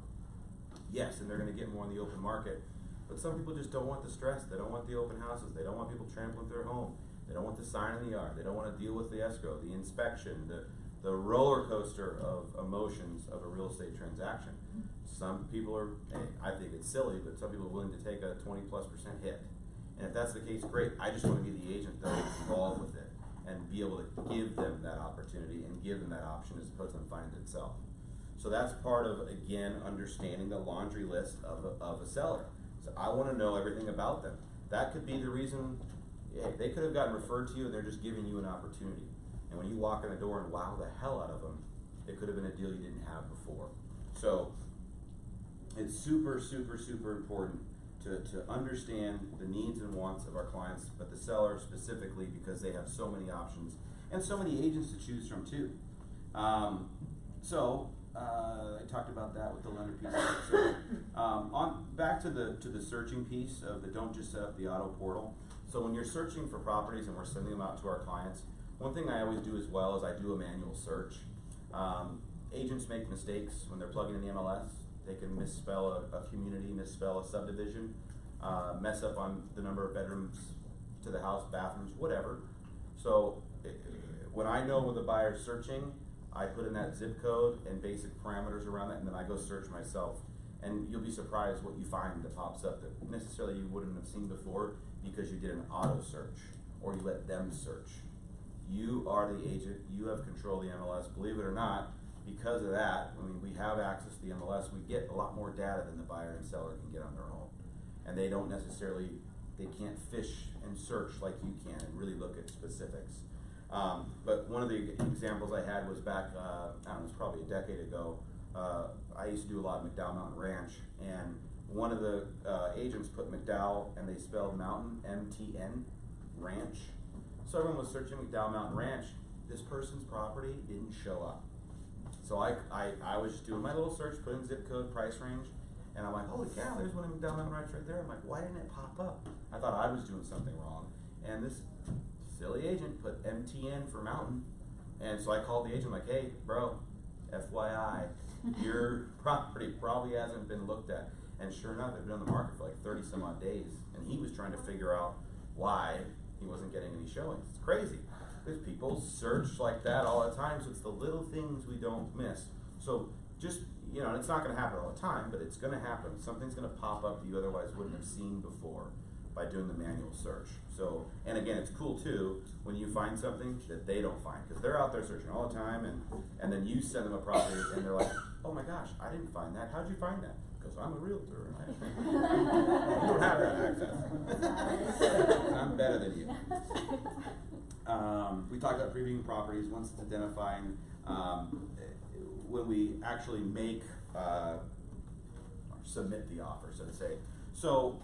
Yes, and they're going to get more in the open market. But some people just don't want the stress. They don't want the open houses. They don't want people trampling their home. They don't want the sign in the yard. They don't want to deal with the escrow, the inspection, the roller coaster of emotions of a real estate transaction. Some people are, I think it's silly, but some people are willing to take a 20+% hit. And if that's the case, great. I just want to be the agent that is involved with it and be able to give them that opportunity and give them that option as opposed to them finding it itself. So that's part of, again, understanding the laundry list of a seller. So I want to know everything about them. That could be the reason, they could have gotten referred to you and they're just giving you an opportunity. And when you walk in the door and wow the hell out of them, it could have been a deal you didn't have before. So it's super, super, super important to understand the needs and wants of our clients, but the seller specifically, because they have so many options and so many agents to choose from too. I talked about that with the lender piece. So, back to the searching piece of the don't just set up the auto portal. So when you're searching for properties and we're sending them out to our clients, one thing I always do as well is I do a manual search. Agents make mistakes when they're plugging in the MLS. They can misspell a community, misspell a subdivision, mess up on the number of bedrooms to the house, bathrooms, whatever. So when I know where the buyer's searching, I put in that zip code and basic parameters around that, and then I go search myself. And you'll be surprised what you find that pops up that necessarily you wouldn't have seen before because you did an auto search or you let them search. You are the agent, you have control of the MLS. Believe it or not, because of that, I mean, we have access to the MLS, we get a lot more data than the buyer and seller can get on their own. And they don't necessarily, they can't fish and search like you can and really look at specifics. But one of the examples I had was back, I don't know, it's probably a decade ago. I used to do a lot of McDowell Mountain Ranch, and one of the agents put McDowell, and they spelled mountain, M-T-N, ranch. So everyone was searching McDowell Mountain Ranch. This person's property didn't show up. So I was just doing my little search, put in zip code, price range, and I'm like, holy cow, there's one in McDowell Mountain Ranch right there. I'm like, why didn't it pop up? I thought I was doing something wrong. And this silly agent put MTN for mountain. And so I called the agent like, hey, bro, FYI, your property probably hasn't been looked at. And sure enough, it'd been on the market for like 30 some odd days. And he was trying to figure out why he wasn't getting any showings. It's crazy. Because people search like that all the time, so it's the little things we don't miss. So just, you know, it's not going to happen all the time, but it's going to happen. Something's going to pop up that you otherwise wouldn't have seen before by doing the manual search. So, and again, it's cool too when you find something that they don't find, because they're out there searching all the time, and then you send them a property and they're like, oh my gosh, I didn't find that. How'd you find that? Because I'm a realtor. And you don't have that access. I'm better than you. We talked about previewing properties. Once it's identifying, when we actually make or submit the offer, so to say. So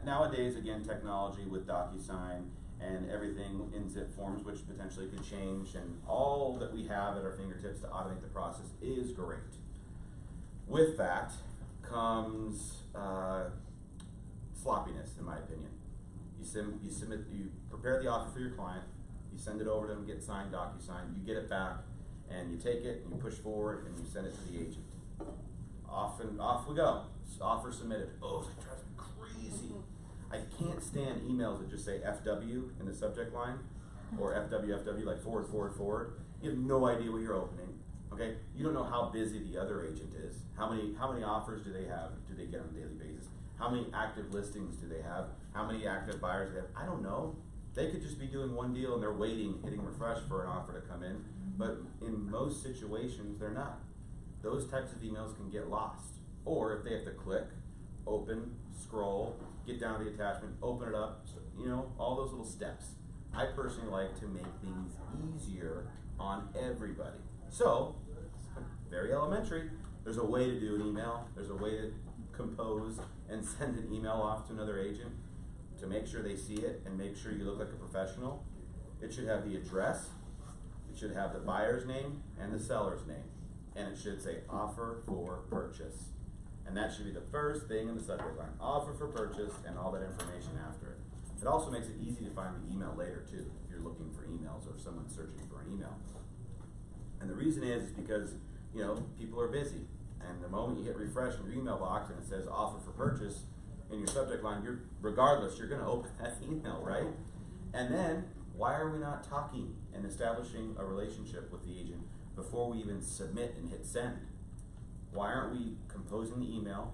nowadays, again, technology with DocuSign and everything in zip forms, which potentially could change, and all that we have at our fingertips to automate the process is great. With that comes sloppiness, in my opinion. You prepare the offer for your client, You send it over to them, get signed, DocuSign, you get it back, and you take it and you push forward and you send it to the agent. Off we go. Offer submitted. Oh, that drives me crazy. I can't stand emails that just say FW in the subject line, or FW, like forward. You have no idea what you're opening. Okay, you don't know how busy the other agent is. How many offers do they have? Do they get on a daily basis? How many active listings do they have? How many active buyers do they have? I don't know. They could just be doing one deal and they're waiting, hitting refresh for an offer to come in. But in most situations, they're not. Those types of emails can get lost. Or if they have to click, open, scroll, get down to the attachment, open it up, you know, all those little steps. I personally like to make things easier on everybody. So, very elementary, there's a way to do an email, there's a way to compose and send an email off to another agent to make sure they see it and make sure you look like a professional. It should have the address, it should have the buyer's name and the seller's name, and it should say offer for purchase. And that should be the first thing in the subject line, offer for purchase, and all that information after it. It also makes it easy to find the email later too, if you're looking for emails or if someone's searching for an email. And the reason is because, you know, people are busy. And the moment you hit refresh in your email box and it says offer for purchase in your subject line, regardless, you're gonna open that email, right? And then, why are we not talking and establishing a relationship with the agent before we even submit and hit send? Why aren't we composing the email,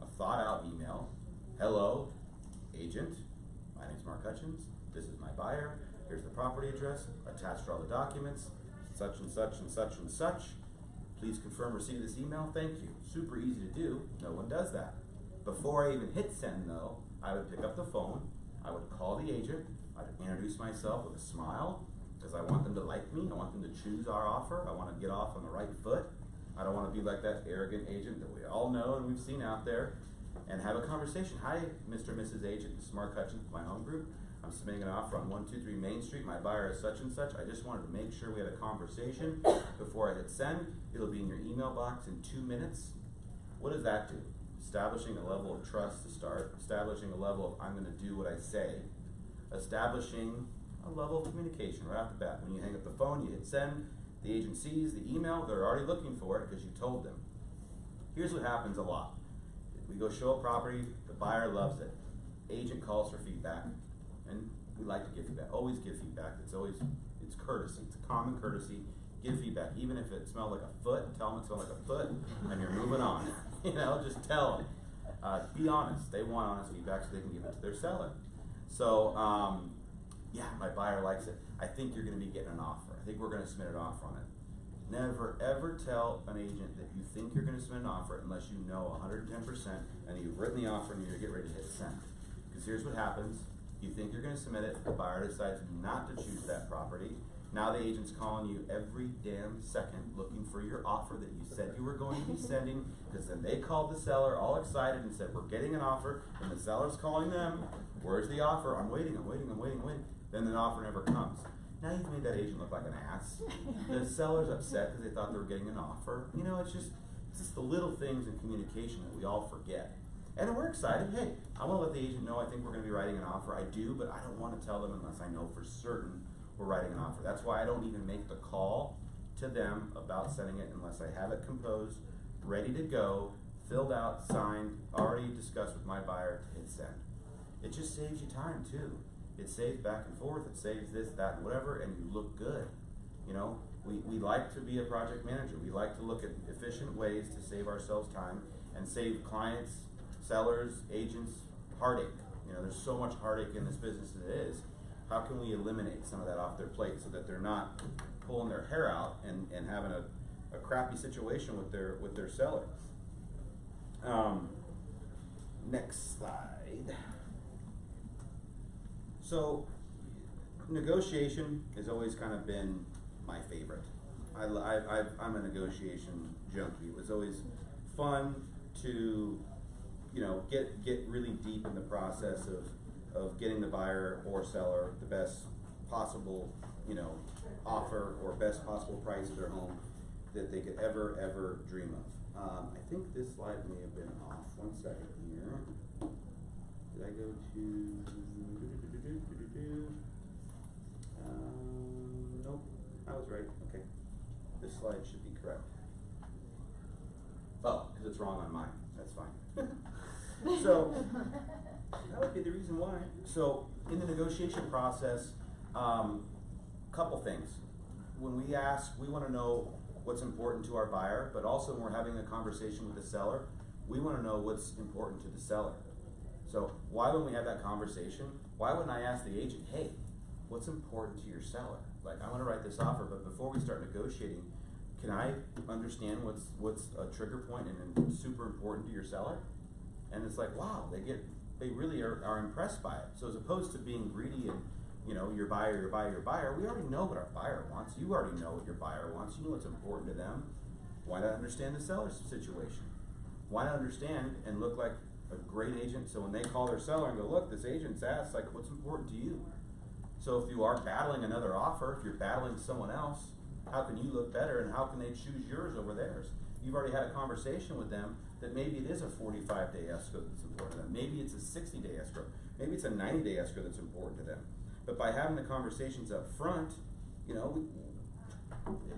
a thought out email? Hello, agent, my name's Mark Hutchins, this is my buyer, here's the property address, attached are all the documents, such and such and such and such. Please confirm receipt of this email, thank you. Super easy to do, no one does that. Before I even hit send though, I would pick up the phone, I would call the agent, I'd introduce myself with a smile, because I want them to like me, I want them to choose our offer, I want to get off on the right foot. I don't want to be like that arrogant agent that we all know and we've seen out there, and have a conversation. Hi, Mr. and Mrs. Agent, this is Mark Hutchins, my home group. I'm submitting an offer on 123 Main Street. My buyer is such and such. I just wanted to make sure we had a conversation before I hit send. It'll be in your email box in 2 minutes. What does that do? Establishing a level of trust to start, establishing a level of I'm going to do what I say, establishing a level of communication right off the bat. When you hang up the phone, you hit send, the agent sees the email, they're already looking for it because you told them. Here's what happens a lot. We go show a property, the buyer loves it. Agent calls for feedback, and we like to give feedback. Always give feedback. It's courtesy. It's a common courtesy. Give feedback, even if it smelled like a foot. Tell them it smelled like a foot, and you're moving on. You know, just tell them. Be honest. They want honest feedback so they can give it to their seller. So, yeah, my buyer likes it. I think you're going to be getting an offer. I think we're going to submit an offer on it. Never ever tell an agent that you think you're going to submit an offer unless you know 110% and you've written the offer and you're getting ready to hit send. Because here's what happens. You think you're going to submit it, the buyer decides not to choose that property. Now the agent's calling you every damn second looking for your offer that you said you were going to be sending, because then they called the seller all excited and said, we're getting an offer, and the seller's calling them, where's the offer? I'm waiting. Then the offer never comes. Now you've made that agent look like an ass. The seller's upset because they thought they were getting an offer. You know, it's just the little things in communication that we all forget. And we're excited. Hey, I want to let the agent know I think we're going to be writing an offer. I do, but I don't want to tell them unless I know for certain we're writing an offer. That's why I don't even make the call to them about sending it unless I have it composed, ready to go, filled out, signed, already discussed with my buyer to hit send. It just saves you time too. It saves back and forth, it saves this, that, and whatever, and you look good. You know, we like to be a project manager. We like to look at efficient ways to save ourselves time and save clients, sellers, agents, heartache. You know, there's so much heartache in this business as it is. How can we eliminate some of that off their plate so that they're not pulling their hair out and having a crappy situation with their seller? Next slide. So, negotiation has always kind of been my favorite. I'm a negotiation junkie. It was always fun to, you know, get really deep in the process of getting the buyer or seller the best possible, you know, offer or best possible price for their home that they could ever dream of. I think this slide may have been off. 1 second here. Did I go to? Nope, I was right, okay. This slide should be correct. Oh, because it's wrong on mine, that's fine. So, that would be the reason why. So, in the negotiation process, couple things. When we ask, we want to know what's important to our buyer, but also when we're having a conversation with the seller, we want to know what's important to the seller. So why wouldn't we have that conversation? Why wouldn't I ask the agent, hey, what's important to your seller? Like, I want to write this offer, but before we start negotiating, can I understand what's a trigger point and super important to your seller? And it's like, wow, they really are impressed by it. So as opposed to being greedy and, you know, your buyer, we already know what our buyer wants. You already know what your buyer wants. You know what's important to them. Why not understand the seller's situation? Why not understand and look like a great agent, so when they call their seller and go, look, this agent's asked, like, what's important to you? So if you are battling another offer, if you're battling someone else, how can you look better and how can they choose yours over theirs? You've already had a conversation with them that maybe it is a 45-day escrow that's important to them. Maybe it's a 60-day escrow. Maybe it's a 90-day escrow that's important to them. But by having the conversations up front, you know,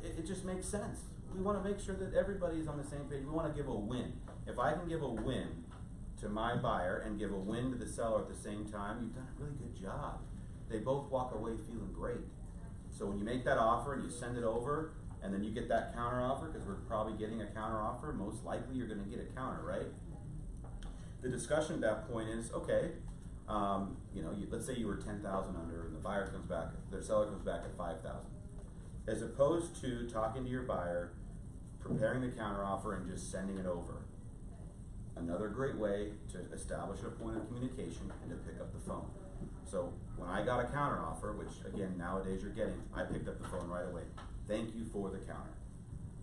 it just makes sense. We want to make sure that everybody's on the same page. We want to give a win. If I can give a win to my buyer and give a win to the seller at the same time, you've done a really good job. They both walk away feeling great. So when you make that offer and you send it over, and then you get that counter offer, because we're probably getting a counter offer, most likely you're going to get a counter, right? The discussion at that point is, okay, you know, let's say you were 10,000 under, and the buyer comes back, their seller comes back at 5,000. As opposed to talking to your buyer, preparing the counter offer, and just sending it over. Another great way to establish a point of communication and to pick up the phone. So when I got a counter offer, which again nowadays you're getting, I picked up the phone right away. Thank you for the counter.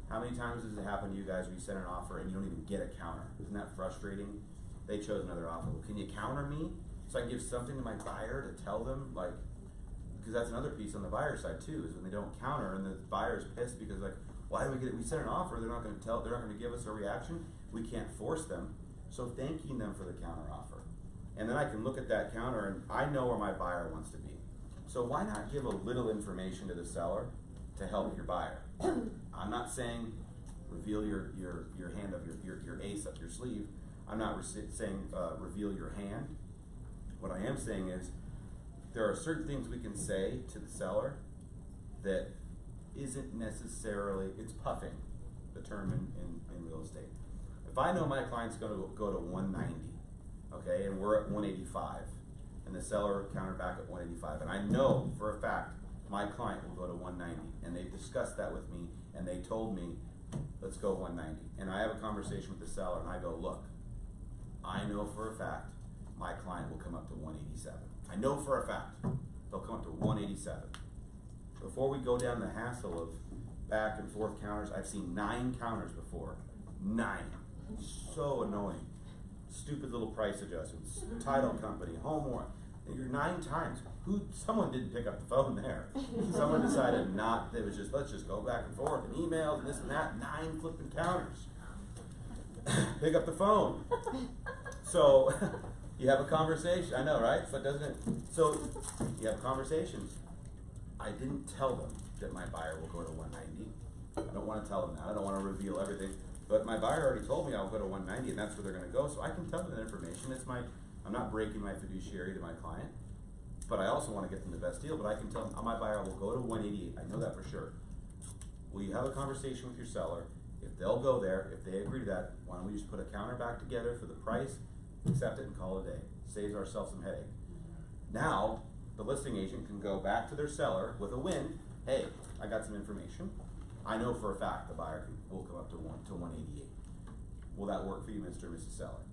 How many times does it happen to you guys where you send an offer and you don't even get a counter? Isn't that frustrating? They chose another offer. Well, can you counter me? So I can give something to my buyer to tell them, like, because that's another piece on the buyer side too, is when they don't counter and the buyer's pissed because, like, why did we get it? We sent an offer, they're not going to give us a reaction. We can't force them. So thanking them for the counter offer. And then I can look at that counter and I know where my buyer wants to be. So why not give a little information to the seller to help your buyer? I'm not saying reveal your hand of your ace up your sleeve. I'm not saying reveal your hand. What I am saying is there are certain things we can say to the seller that isn't necessarily, it's puffing, the term in real estate. If I know my client's going to go to 190, okay, and we're at 185, and the seller countered back at 185, and I know for a fact my client will go to 190, and they've discussed that with me, and they told me, let's go 190. And I have a conversation with the seller, and I go, look, I know for a fact my client will come up to 187. I know for a fact they'll come up to 187. Before we go down the hassle of back and forth counters, I've seen 9 counters before. 9. So annoying. Stupid little price adjustments. Title company, home warrant. You're 9 times. Someone didn't pick up the phone there. Someone decided not. They was just, let's just go back and forth and emails and this and that. 9 flipping counters. Pick up the phone. So you have a conversation. I know, right? So doesn't it? So you have conversations. I didn't tell them that my buyer will go to 190. I don't want to tell them that. I don't want to reveal everything. But my buyer already told me I'll go to 190, and that's where they're going to go. So I can tell them that information. I'm not breaking my fiduciary to my client, but I also want to get them the best deal. But I can tell them my buyer will go to 188. I know that for sure. Will you have a conversation with your seller? If they'll go there, if they agree to that, why don't we just put a counter back together for the price, accept it, and call it a day. Saves ourselves some headache. Now, the listing agent can go back to their seller with a win. Hey, I got some information. I know for a fact the buyer will come up to 188. Will that work for you, Mr. or Mrs. Seller?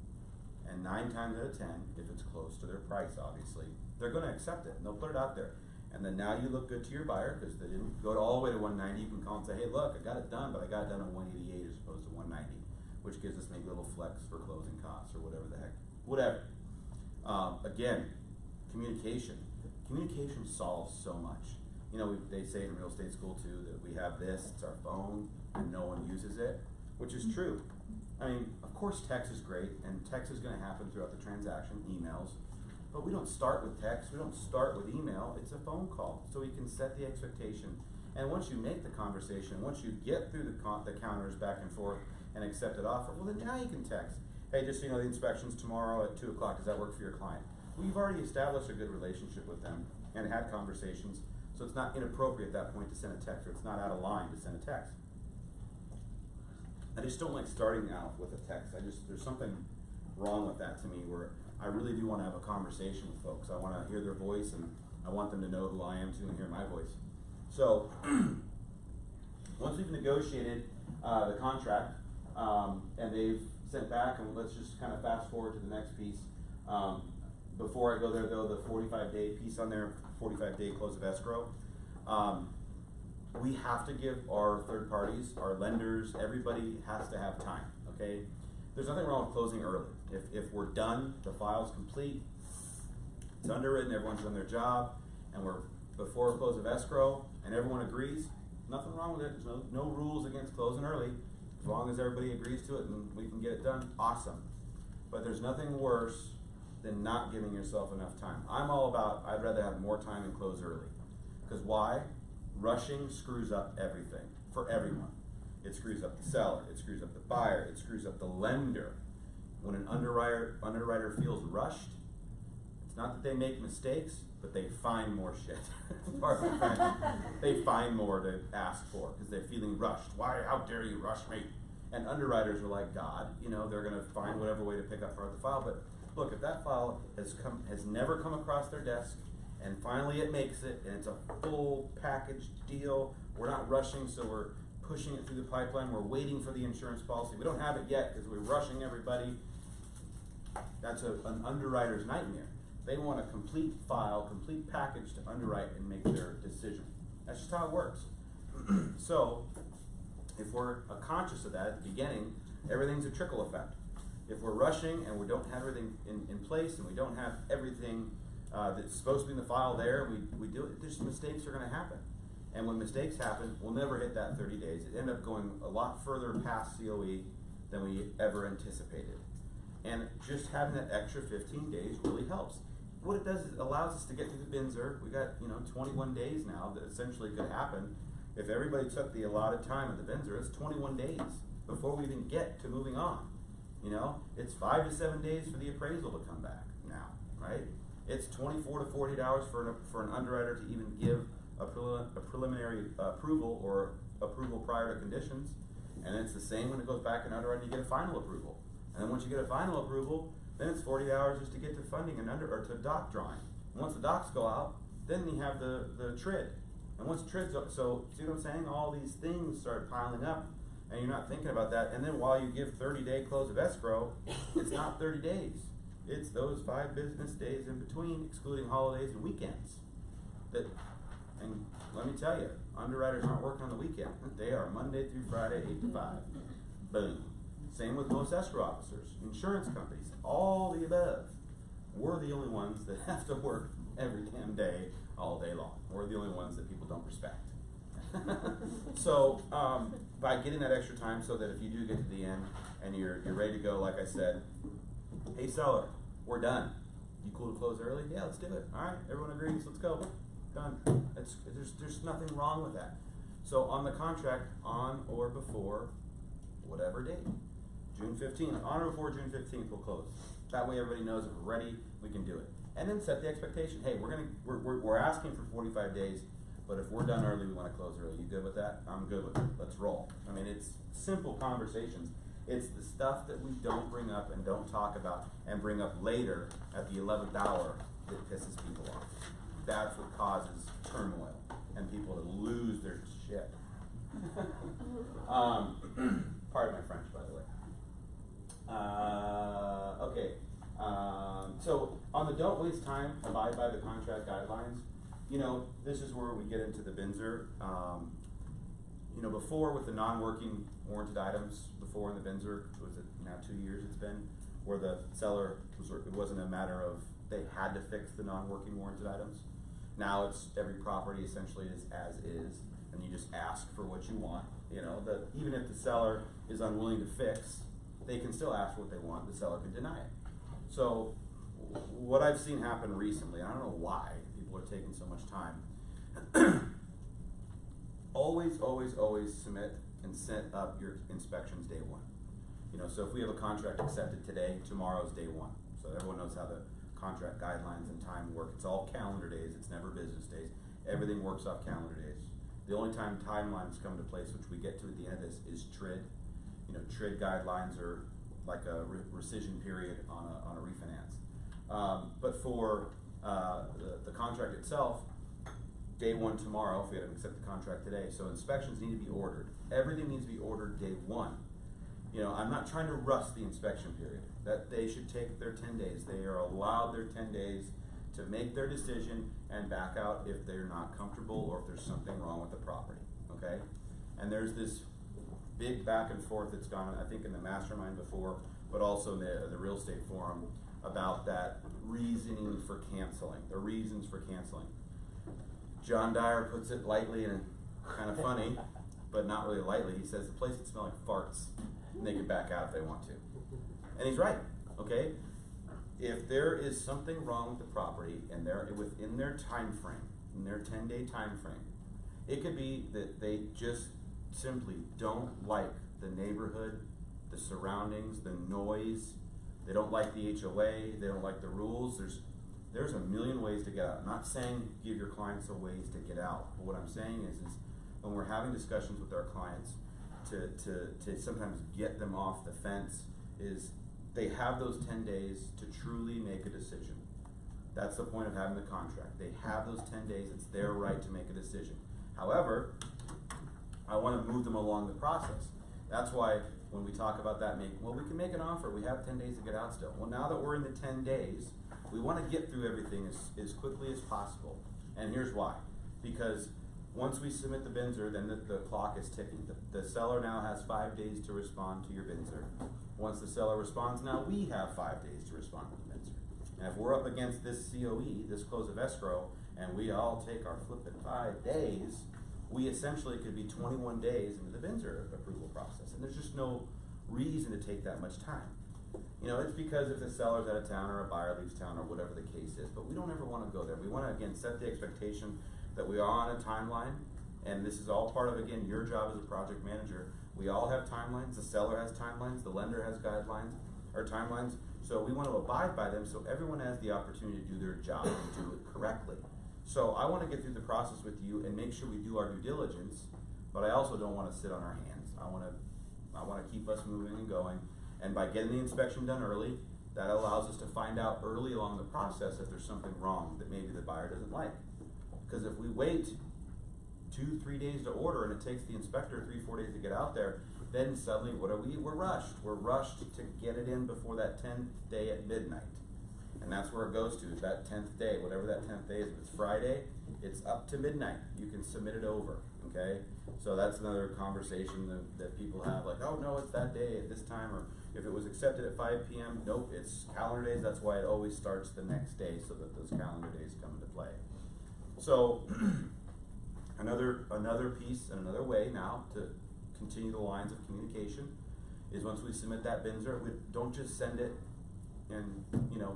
And 9 times out of 10, if it's close to their price, obviously, they're going to accept it and they'll put it out there. And then now you look good to your buyer because they didn't go all the way to 190. You can call and say, hey, look, I got it done, but I got it done at 188 as opposed to 190, which gives us maybe a little flex for closing costs or whatever the heck. Whatever. Again, communication. Communication solves so much. You know, they say in real estate school too that we have this, it's our phone, and no one uses it, which is true. I mean, of course text is great, and text is going to happen throughout the transaction, emails, But we don't start with text, we don't start with email, it's a phone call. So we can set the expectation. And once you make the conversation, once you get through the counters back and forth and accepted offer, well then now you can text. Hey, just so you know, the inspection's tomorrow at 2 o'clock, does that work for your client? We've already established a good relationship with them and had conversations, so it's not inappropriate at that point to send a text, or it's not out of line to send a text. I just don't like starting out with a text. There's something wrong with that to me, where I really do want to have a conversation with folks. I want to hear their voice, and I want them to know who I am too and hear my voice. So once we've negotiated the contract, and they've sent back, and let's just kind of fast forward to the next piece. Before I go there though, the 45-day piece on there, 45-day close of escrow. We have to give our third parties, our lenders, everybody has to have time, okay? There's nothing wrong with closing early. If we're done, the file's complete, it's underwritten, everyone's done their job, and we're before close of escrow, and everyone agrees, nothing wrong with it. There's no rules against closing early. As long as everybody agrees to it and we can get it done, awesome. But there's nothing worse than not giving yourself enough time. I'm all about, I'd rather have more time and close early. Because why? Rushing screws up everything, for everyone. It screws up the seller, it screws up the buyer, it screws up the lender. When an underwriter feels rushed, it's not that they make mistakes, but they find more shit. Pardon my French. They find more to ask for because they're feeling rushed. Why? How dare you rush me? And underwriters are like God. You know, they're going to find whatever way to pick up the file. But look, if that file has never come across their desk, and finally it makes it, and it's a full package deal, we're not rushing, so we're pushing it through the pipeline. We're waiting for the insurance policy. We don't have it yet because we're rushing everybody. That's an underwriter's nightmare. They want a complete file, complete package to underwrite and make their decision. That's just how it works. So, if we're conscious of that at the beginning, everything's a trickle effect. If we're rushing and we don't have everything in place and we don't have everything that's supposed to be in the file there, we do it, there's mistakes are going to happen. And when mistakes happen, we'll never hit that 30 days. It ended up going a lot further past COE than we ever anticipated. And just having that extra 15 days really helps. What it does is it allows us to get to the BINSR. We got 21 days now that essentially could happen. If everybody took the allotted time at the BINSR, it's 21 days before we even get to moving on. It's 5 to 7 days for the appraisal to come back now, right? It's 24 to 48 hours for an underwriter to even give a preliminary approval or approval prior to conditions. And it's the same when it goes back in underwriting, you get a final approval. And then once you get a final approval, then it's 40 hours just to get to funding and to doc drawing. And once the docs go out, then you have the TRID. And once TRID's up, so see what I'm saying? All these things start piling up and you're not thinking about that. And then while you give 30-day close of escrow, it's not 30 days. It's those 5 business days in between, excluding holidays and weekends. And let me tell you, underwriters aren't working on the weekend. They are Monday through Friday, 8 to 5. Boom. Same with most escrow officers, insurance companies, all the above. We're the only ones that have to work every damn day, all day long. We're the only ones that people don't respect. So by getting that extra time so that if you do get to the end and you're ready to go, like I said, hey seller, we're done. You cool to close early? Yeah, let's do it. All right, everyone agrees, let's go. Done. There's nothing wrong with that. So on the contract, on or before whatever date, June 15th, on or before June 15th, we'll close. That way everybody knows if we're ready, we can do it. And then set the expectation. Hey, we're asking for 45 days, but if we're done early, we want to close early. You good with that? I'm good with it. Let's roll. I mean, it's simple conversations. It's the stuff that we don't bring up and don't talk about and bring up later at the 11th hour that pisses people off. That's what causes turmoil and people to lose their shit. Pardon my French, by the way. Okay. So on the don't waste time, abide by the contract guidelines. This is where we get into the BINSR. Before with the non-working warranted items, before in the BINSR, was it now 2 years it's been, where the seller it wasn't a matter of they had to fix the non-working warranted items. Now it's every property essentially is as is, and you just ask for what you want. Even if the seller is unwilling to fix, they can still ask for what they want. The seller can deny it. So what I've seen happen recently, and I don't know why people are taking so much time, always submit and set up your inspections day one. You know, so if we have a contract accepted today, tomorrow's day one. So everyone knows how the contract guidelines and time work. It's all calendar days, it's never business days. Everything works off calendar days. The only time timelines come to place, which we get to at the end of this, is TRID. You know, TRID guidelines are like a rescission period on a refinance. But for the contract itself, day one tomorrow, if we had to accept the contract today. So inspections need to be ordered. Everything needs to be ordered day one. You know, I'm not trying to rush the inspection period. That they should take their 10 days. They are allowed their 10 days to make their decision and back out if they're not comfortable or if there's something wrong with the property, okay? And there's this big back and forth that's gone on, I think, in the mastermind before, but also in the real estate forum about that reasoning for canceling, the reasons for canceling. John Dyer puts it lightly and kind of funny, but not really lightly. He says the place would smell like farts and they can back out if they want to. And he's right, okay? If there is something wrong with the property and they're within their time frame, in their 10-day time frame, it could be that they just simply don't like the neighborhood, the surroundings, the noise. They don't like the HOA, they don't like the rules. There's a million ways to get out. I'm not saying give your clients a ways to get out, but what I'm saying is when we're having discussions with our clients to sometimes get them off the fence, is they have those 10 days to truly make a decision. That's the point of having the contract. They have those 10 days, it's their right to make a decision. However, I want to move them along the process. That's why when we talk about that, we can make an offer, we have 10 days to get out still. Well, now that we're in the 10 days, we want to get through everything as quickly as possible. And here's why. Because once we submit the BINSR, then the clock is ticking. The seller now has 5 days to respond to your BINSR. Once the seller responds, now we have 5 days to respond to the BINSR. And if we're up against this COE, this close of escrow, and we all take our flipping 5 days, we essentially could be 21 days into the BINSR approval process. And there's just no reason to take that much time. You know, it's because if the seller's out of town or a buyer leaves town or whatever the case is, but we don't ever want to go there. We want to, again, set the expectation that we are on a timeline, and this is all part of, again, your job as a project manager. We all have timelines. The seller has timelines. The lender has guidelines or timelines. So we want to abide by them so everyone has the opportunity to do their job and do it correctly. So I want to get through the process with you and make sure we do our due diligence, but I also don't want to sit on our hands. I want to keep us moving and going. And by getting the inspection done early, that allows us to find out early along the process if there's something wrong that maybe the buyer doesn't like. Because if we wait 2-3 days to order and it takes the inspector 3-4 days to get out there, then suddenly what are we? We're rushed. We're rushed to get it in before that 10th day at midnight. And that's where it goes to, is that 10th day, whatever that 10th day is. If it's Friday, it's up to midnight. You can submit it over, okay? So that's another conversation that people have, like, oh no, it's that day at this time, or if it was accepted at 5 p.m., nope, it's calendar days. That's why it always starts the next day so that those calendar days come into play. So another piece and another way now to continue the lines of communication is once we submit that BINSR, we don't just send it and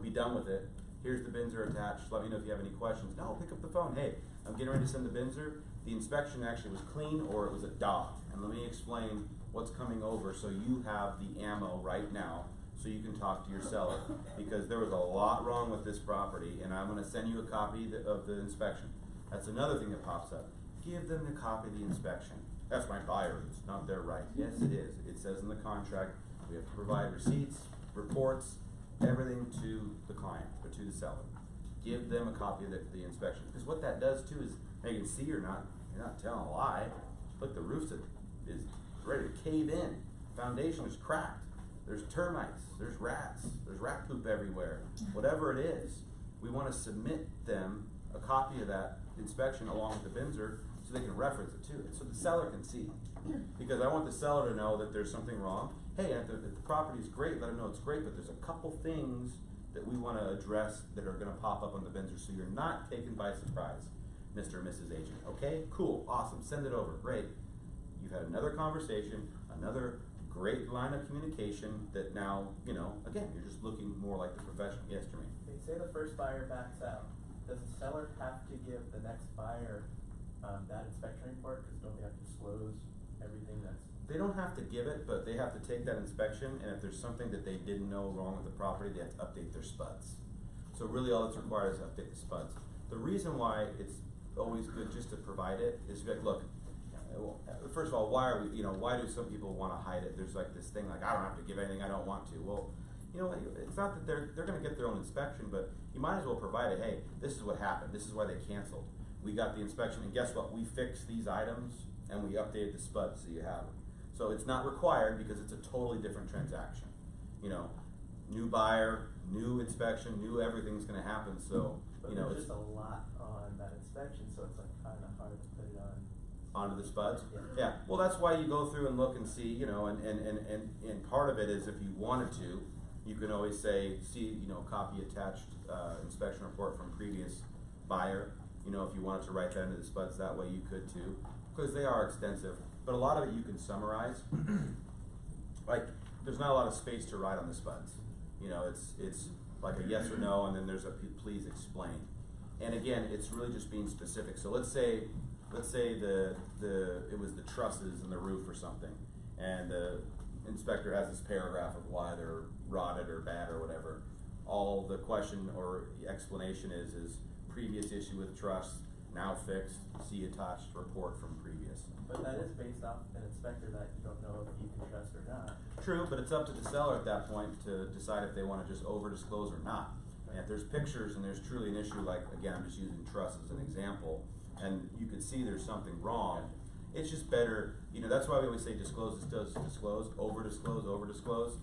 be done with it. Here's the BINSR attached. Let me know if you have any questions. No, pick up the phone. Hey, I'm getting ready to send the BINSR. The inspection actually was clean or it was a dog. And let me explain what's coming over so you have the ammo right now so you can talk to your seller. Because there was a lot wrong with this property and I'm going to send you a copy of the inspection. That's another thing that pops up. Give them the copy of the inspection. That's my buyer. It's not their right. Yes, it is. It says in the contract we have to provide receipts, reports, everything to the client or to the seller. Give them a copy of the inspection. Because what that does too is they can see you're not telling a lie. Look, the roof is ready to cave in. Foundation is cracked. There's termites. There's rats. There's rat poop everywhere. Whatever it is, we want to submit them a copy of that inspection along with the BINSR so they can reference it to it. So the seller can see. Because I want the seller to know that there's something wrong. Hey, if the property is great, let them know it's great, but there's a couple things that we want to address that are going to pop up on the BINSR so you're not taken by surprise, Mr. or Mrs. Agent. Okay, cool, awesome, send it over, great. You've had another conversation, another great line of communication that now, you know, again, you're just looking more like the professional. Yes, Jermaine? Okay, say the first buyer backs out. Does the seller have to give the next buyer that inspection report? Because don't they have to disclose everything that's... They don't have to give it, but they have to take that inspection, and if there's something that they didn't know wrong with the property, they have to update their spuds. So really all that's required is update the spuds. The reason why it's always good just to provide it is to be like, look, first of all, why are we, you know, why do some people want to hide it? There's like this thing like, I don't have to give anything I don't want to. Well, you know, it's not that they're going to get their own inspection, but you might as well provide it. Hey, this is what happened. This is why they canceled. We got the inspection, and guess what? We fixed these items, and we updated the spuds so you have them. So it's not required because it's a totally different transaction. You know, new buyer, new inspection, new everything's going to happen. So, but you know, there's just a lot on that inspection, so it's like kind of hard to put it on. Onto the spuds? Yeah. Yeah. Well, that's why you go through and look and see, you know, and part of it is if you wanted to, you can always say, see, you know, copy attached inspection report from previous buyer. You know, if you wanted to write that into the spuds, that way you could too, because they are extensive. But a lot of it you can summarize. Like, there's not a lot of space to write on the spuds. You know, it's like a yes or no, and then there's a please explain. And again, it's really just being specific. So let's say it was the trusses in the roof or something, and the inspector has this paragraph of why they're rotted or bad or whatever. All the question or explanation is previous issue with truss, now fixed, see attached report from previous. But that is based off an inspector that you don't know if you can trust or not. True, but it's up to the seller at that point to decide if they want to just over disclose or not. And if there's pictures and there's truly an issue, like again, I'm just using truss as an example, and you could see there's something wrong, it's just better, you know, that's why we always say disclose, disclose, over disclose.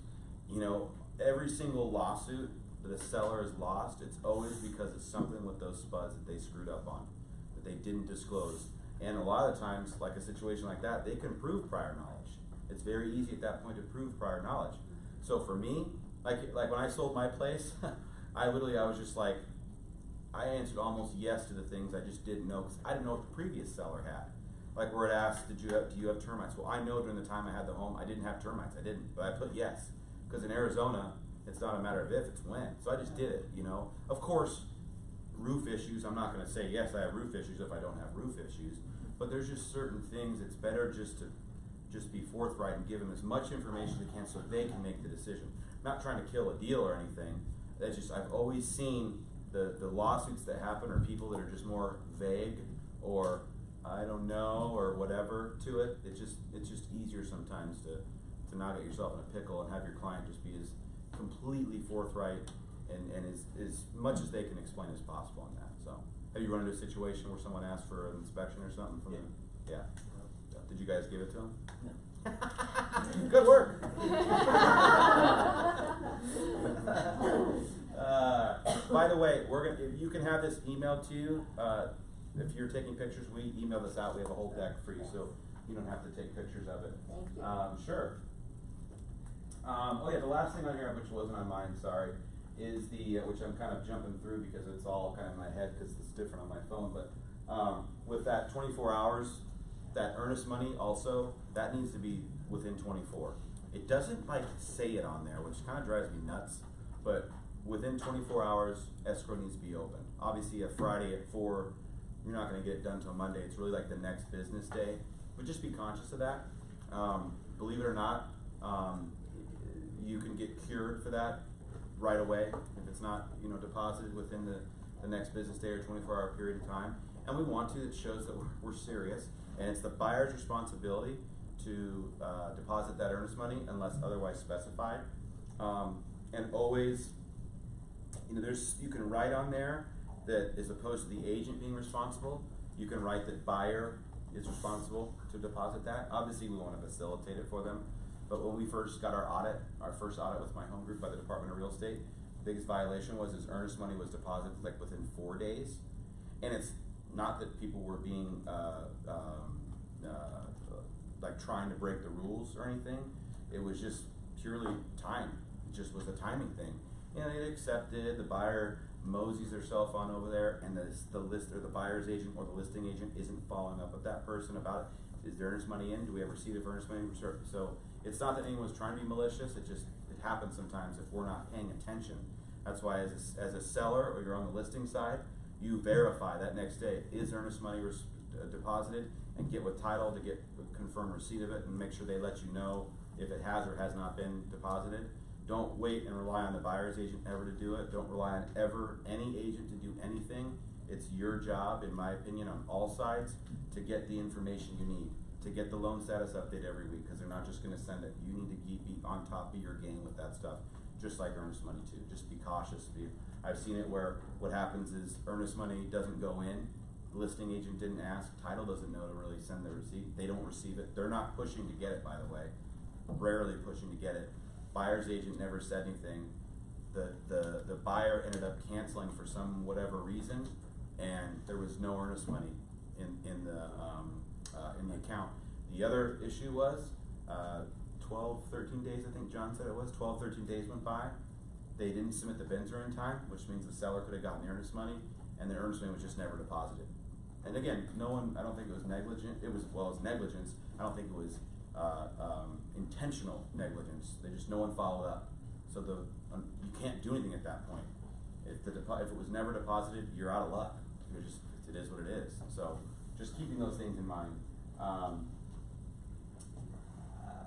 You know, every single lawsuit that a seller has lost, it's always because it's something with those spuds that they screwed up on, that they didn't disclose. And a lot of times, like a situation like that, they can prove prior knowledge. It's very easy at that point to prove prior knowledge. So for me, like when I sold my place, I was just like, I answered almost yes to the things I just didn't know, because I didn't know what the previous seller had. Like where it asked, do you have termites? Well, I know during the time I had the home, I didn't have termites. I didn't, but I put yes, because in Arizona, it's not a matter of if, it's when. So I just did it, you know. Of course, roof issues, I'm not going to say yes, I have roof issues if I don't have roof issues. But there's just certain things, it's better just to be forthright and give them as much information as you can so they can make the decision. I'm not trying to kill a deal or anything. That's just, I've always seen the lawsuits that happen are people that are just more vague or I don't know or whatever to it. It's just easier sometimes to not get yourself in a pickle and have your client just be as completely forthright and as much as they can explain as possible on that. So, have you run into a situation where someone asked for an inspection or something from them? Yeah. Did you guys give it to them? No. Good work. By the way, you can have this emailed to you. If you're taking pictures, we email this out. We have a whole deck for you, so you don't have to take pictures of it. Thank you. Sure. Oh yeah, the last thing on here, which wasn't on mine, sorry, is which I'm kind of jumping through because it's all kind of in my head because it's different on my phone, but with that 24 hours, that earnest money also, that needs to be within 24. It doesn't like say it on there, which kind of drives me nuts, but within 24 hours, escrow needs to be open. Obviously, a Friday at 4, you're not going to get it done until Monday. It's really like the next business day, but just be conscious of that. Believe it or not, you can get cured for that right away if it's not, you know, deposited within the next business day or 24-hour period of time. And we want to. It shows that we're serious, and it's the buyer's responsibility to deposit that earnest money unless otherwise specified. And always, you know, you can write on there that as opposed to the agent being responsible, you can write that buyer is responsible to deposit that. Obviously, we want to facilitate it for them. But when we first got our first audit with my home group by the Department of Real Estate, the biggest violation was his earnest money was deposited like within 4 days. And it's not that people were being like trying to break the rules or anything. It was just purely time. It just was a timing thing. And they accepted, the buyer moseys herself on over there, and the buyer's agent or the listing agent isn't following up with that person about it. Is the earnest money in? Do we ever see the earnest money? So It's not that anyone's trying to be malicious, it happens sometimes if we're not paying attention. That's why as a seller, or you're on the listing side, you verify that next day, is earnest money deposited, and get with title to get confirm receipt of it and make sure they let you know if it has or has not been deposited. Don't wait and rely on the buyer's agent ever to do it. Don't rely on any agent to do anything. It's your job, in my opinion, on all sides, to get the information you need, to get the loan status update every week, because they're not just going to send it. You need to be on top of your game with that stuff, just like earnest money too. Just be cautious. I've seen it where what happens is earnest money doesn't go in, the listing agent didn't ask, title doesn't know to really send the receipt, they don't receive it. They're not pushing to get it, by the way, rarely pushing to get it. Buyer's agent never said anything. The buyer ended up canceling for some whatever reason, and there was no earnest money in the account. The other issue was 12, 13 days, I think John said it was, 12, 13 days went by. They didn't submit the BINSR in time, which means the seller could have gotten the earnest money, and the earnest money was just never deposited. And again, no one, I don't think it was negligent, it was negligence. I don't think it was intentional negligence. No one followed up. So you can't do anything at that point. If it was never deposited, you're out of luck. It is what it is. So just keeping those things in mind.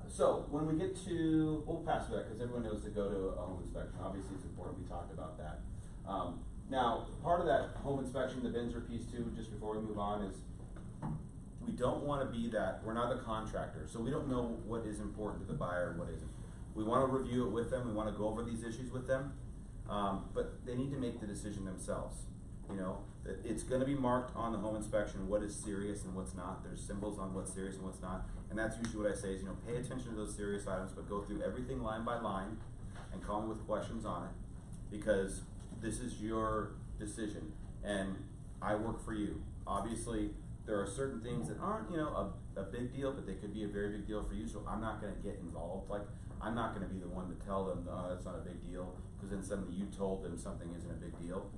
So when we get to, we'll pass that because everyone knows to go to a home inspection. Obviously it's important, we talked about that. Now, part of that home inspection, the BINSR piece too, just before we move on, is we don't want to be that, we're not the contractor, so we don't know what is important to the buyer and what isn't. We want to review it with them, we want to go over these issues with them, but they need to make the decision themselves. You know, it's going to be marked on the home inspection what is serious and what's not. There's symbols on what's serious and what's not, and that's usually what I say is, you know, pay attention to those serious items, but go through everything line by line and call me with questions on it, because this is your decision, and I work for you. Obviously, there are certain things that aren't, you know, a big deal, but they could be a very big deal for you, so I'm not going to get involved. Like, I'm not going to be the one to tell them, no, that's not a big deal, because then suddenly you told them something isn't a big deal.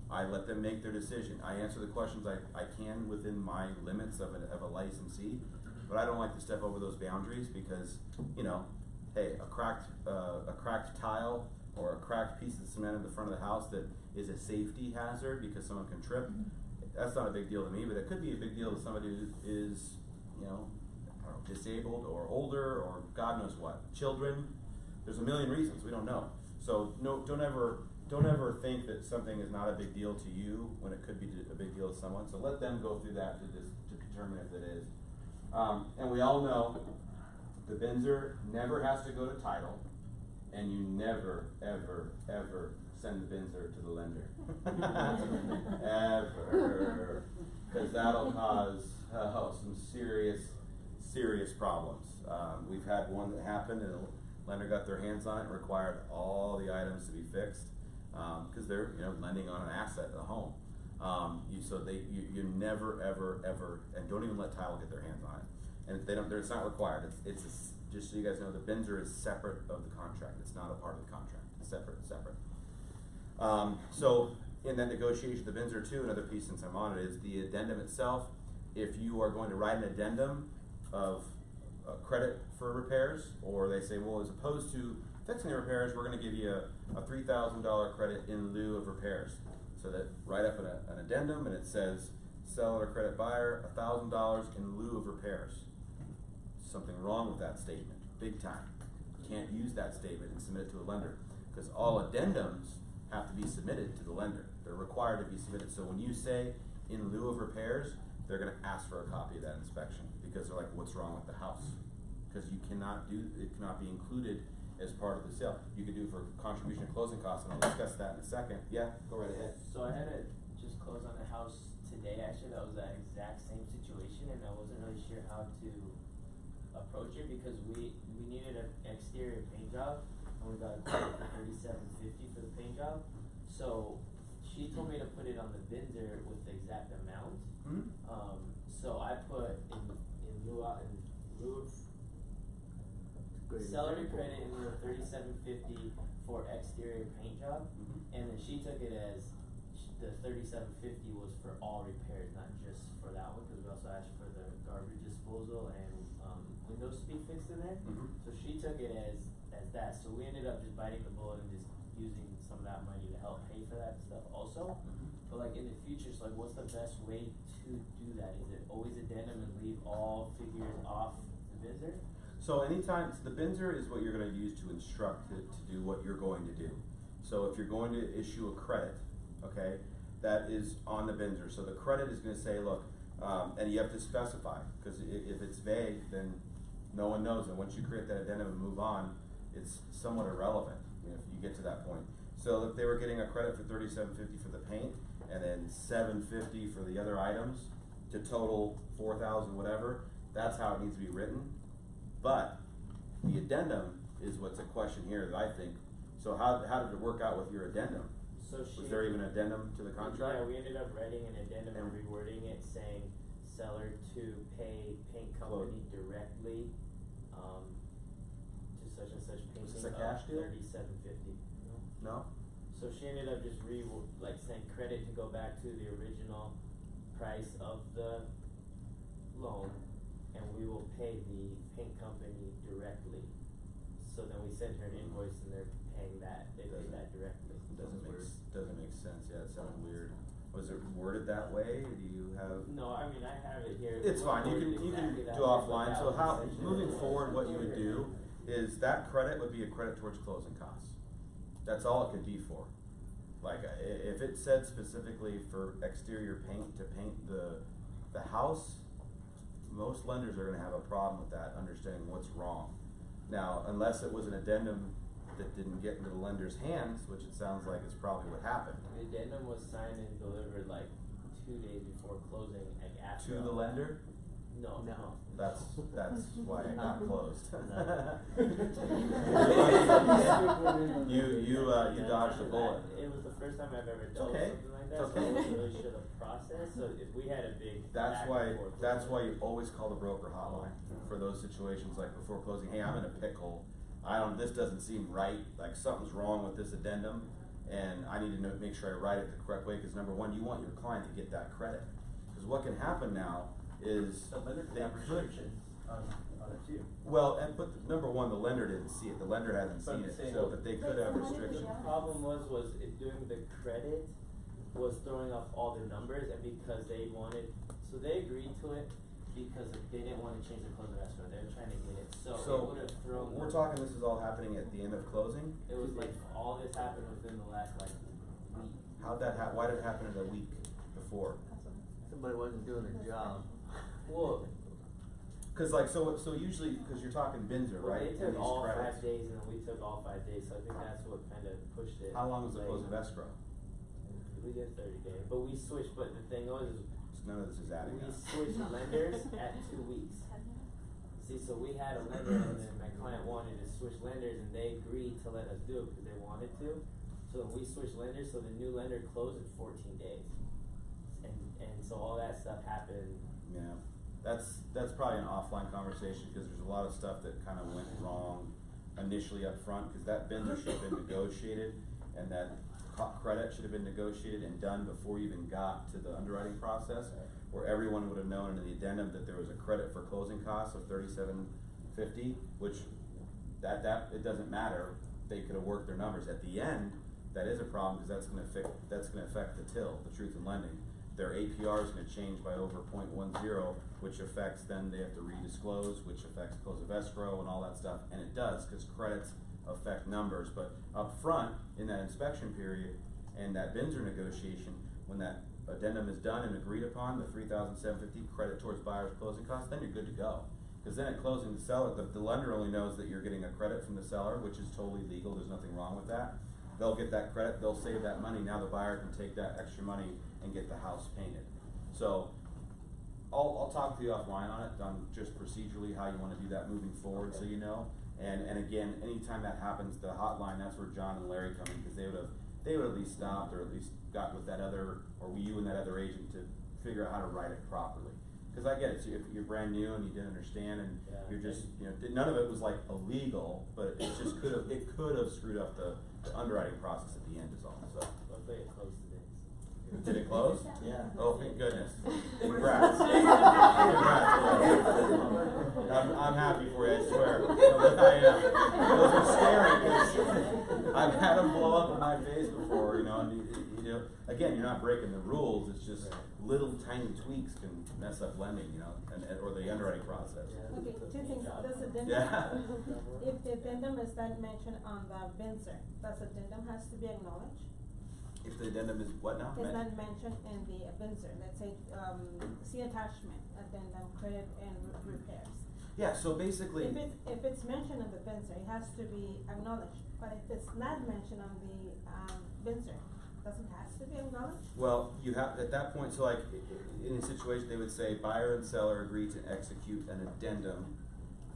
I let them make their decision. I answer the questions I can within my limits of a licensee, but I don't like to step over those boundaries because, you know, hey, a cracked tile or a cracked piece of cement in the front of the house that is a safety hazard because someone can trip, that's not a big deal to me, but it could be a big deal to somebody who is, you know, disabled or older or God knows what. Children, there's a million reasons, we don't know. So no, don't ever think that something is not a big deal to you when it could be a big deal to someone. So let them go through that to determine if it is. And we all know the BINSR never has to go to title, and you never, ever, ever send the BINSR to the lender. Ever. Because that'll cause some serious problems. We've had one that happened and the lender got their hands on it and required all the items to be fixed because they're, you know, lending on an asset, a home. You never, ever, and don't even let title get their hands on it. And it's not required. Just so you guys know, the BINSR is separate of the contract. It's not a part of the contract. It's separate. So in that negotiation, the BINSR too, another piece since I'm on it, is the addendum itself. If you are going to write an addendum of credit for repairs, or they say, well, as opposed to fixing the repairs, we're going to give you a $3,000 credit in lieu of repairs. So that write up an addendum and it says, seller credit buyer, $1,000 in lieu of repairs. Something wrong with that statement, big time. You can't use that statement and submit it to a lender because all addendums have to be submitted to the lender. They're required to be submitted. So when you say in lieu of repairs, they're going to ask for a copy of that inspection because they're like, what's wrong with the house? Because it cannot be included as part of the sale. You could do for contribution and closing costs, and I'll discuss that in a second. Yeah, go right ahead. So I had to just close on a house today. Actually, that was that exact same situation, and I wasn't really sure how to approach it because we needed an exterior paint job, and we got a quote for $37.50 for the paint job. So she told me to put it on the BINSR with the exact amount. So I put in lieu of seller credit in lieu of $37.50 for exterior paint job, and then she took it as the $37.50 was for all repairs, not just for that one, cause we also asked for the garbage disposal and, windows to be fixed in there. Mhm. So she took it as that, so we ended up just biting the bullet and just using some of that money to help pay for that stuff also. Mhm. But like in the future, so like what's the best way to do that? Is it always addendum and leave all figures off the Binzer? So anytime, so the Binzer is what you're gonna use to instruct it to do what you're going to do. So if you're going to issue a credit, okay, that is on the Binzer. So the credit is gonna say, look, and you have to specify, cause if it's vague, then no one knows, and once you create that addendum and move on, it's somewhat irrelevant, if you get to that point. So if they were getting a credit for $37.50 for the paint, and then $7.50 for the other items, to total $4,000 whatever, that's how it needs to be written. But the addendum is what's a question here that I think, so how did it work out with your addendum? So she. Was there even an addendum to the contract? Yeah, we ended up writing an addendum and rewording it saying seller to pay paint company directly, to such and such painting this a of cash deal? $37.50. No? So she ended up just like saying credit to go back to the original price of the loan, and we will pay the paint company directly. So then we send her an invoice and they're paying that, they pay that directly. Doesn't make sense, yeah, it sounded weird. Was it worded that way, or do you have? No, I mean, I have it here. It's fine, you can Exactly that do way, offline, but so that how, was essentially moving what forward, what you was would here. do is that credit would be a credit towards closing costs. That's all it could be for. Like, if it said specifically for exterior paint to paint the house, most lenders are gonna have a problem with that, understanding what's wrong. Now, unless it was an addendum that didn't get into the lender's hands, which it sounds like is probably what happened. The addendum was signed and delivered like 2 days before closing, like after. To the lender? No, No. no. That's why it got closed. You dodged a bullet. It was the first time I've ever It's done okay. something like It's that, so I okay. wasn't really sure the process, so if we had a big. That's back why, and forth. that's why you always call the broker hotline for those situations, like before closing, hey, I'm in a pickle. This doesn't seem right, like something's wrong with this addendum, and I need to make sure I write it the correct way, cause number one, you want your client to get that credit. Cause what can happen now is The lender could they have could, restrictions on it too. well, but number one, the lender didn't see it, the lender hasn't But seen I'm it, saying- so, but they could have restrictions. The problem was it doing the credit was throwing off all their numbers, and because they wanted, so they agreed to it because they didn't wanna change the close of escrow, they were trying to get it, so it would've thrown. We're talking, this is all happening at the end of closing? It was like, all this happened within the last like week. How'd that why did it happen in a week before? Somebody wasn't doing their job. Well, Cause like, so usually, cause you're talking Binzer, well, right? they And took these all credits. 5 days and we took all 5 days, so I think that's what kinda pushed it. How long was the like, close of escrow? We did 30 days, but we switched, but the thing was, is None of this is adding we up. switched lenders at 2 weeks. See, so we had a lender and then my client wanted to switch lenders and they agreed to let us do it because they wanted to. So we switched lenders, so the new lender closed in 14 days. And so all that stuff happened. Yeah, that's probably an offline conversation, cause there's a lot of stuff that kinda went wrong initially up front, cause that Binzer should have been negotiated, and that credit should have been negotiated and done before you even got to the underwriting process, where everyone would have known in the addendum that there was a credit for closing costs of $37.50, which that it doesn't matter, they could have worked their numbers. At the end, that is a problem, cause that's gonna affect the TIL, the truth in lending. Their APR is gonna change by over 0.10, which affects, then they have to redisclose, which affects close of escrow and all that stuff, and it does, cause credits affect numbers. But up front, in that inspection period and that Binzer negotiation, when that addendum is done and agreed upon, the $3,750 credit towards buyer's closing costs, then you're good to go. Cause then at closing, the seller, the lender only knows that you're getting a credit from the seller, which is totally legal, there's nothing wrong with that. They'll get that credit, they'll save that money, now the buyer can take that extra money and get the house painted. So, I'll talk to you offline on it, on just procedurally how you wanna do that moving forward, so you know. And again, anytime that happens, the hotline, that's where John and Larry come in, cause they would at least stopped, or at least got with that other, or you and that other agent to figure out how to write it properly. Cause I get it, so if you're brand new and you didn't understand, and Yeah. you're just, none of it was like illegal, but it just could have screwed up the underwriting process at the end is all, so. Luckily it closed today. Did it close? Yeah. Oh, thank goodness. Congrats. Congrats. I'm happy for you, I swear. No, but those are scary because I've had them blow up in my face before, and you know, again, you're not breaking the rules, it's just little tiny tweaks can mess up lending, or the underwriting process. Okay, two things. Does addendum, Yeah. if the addendum is not mentioned on the VINSER, does addendum has to be acknowledged? If the addendum is what now? It's not mentioned in the VINSER. Let's say, see attachment, addendum, credit and repairs. Yeah, so basically. If it's mentioned in the VINSER, it has to be acknowledged. But if it's not mentioned on the VINSER, does it have to be acknowledged? Well, you have, at that point, so like, in a situation, they would say buyer and seller agree to execute an addendum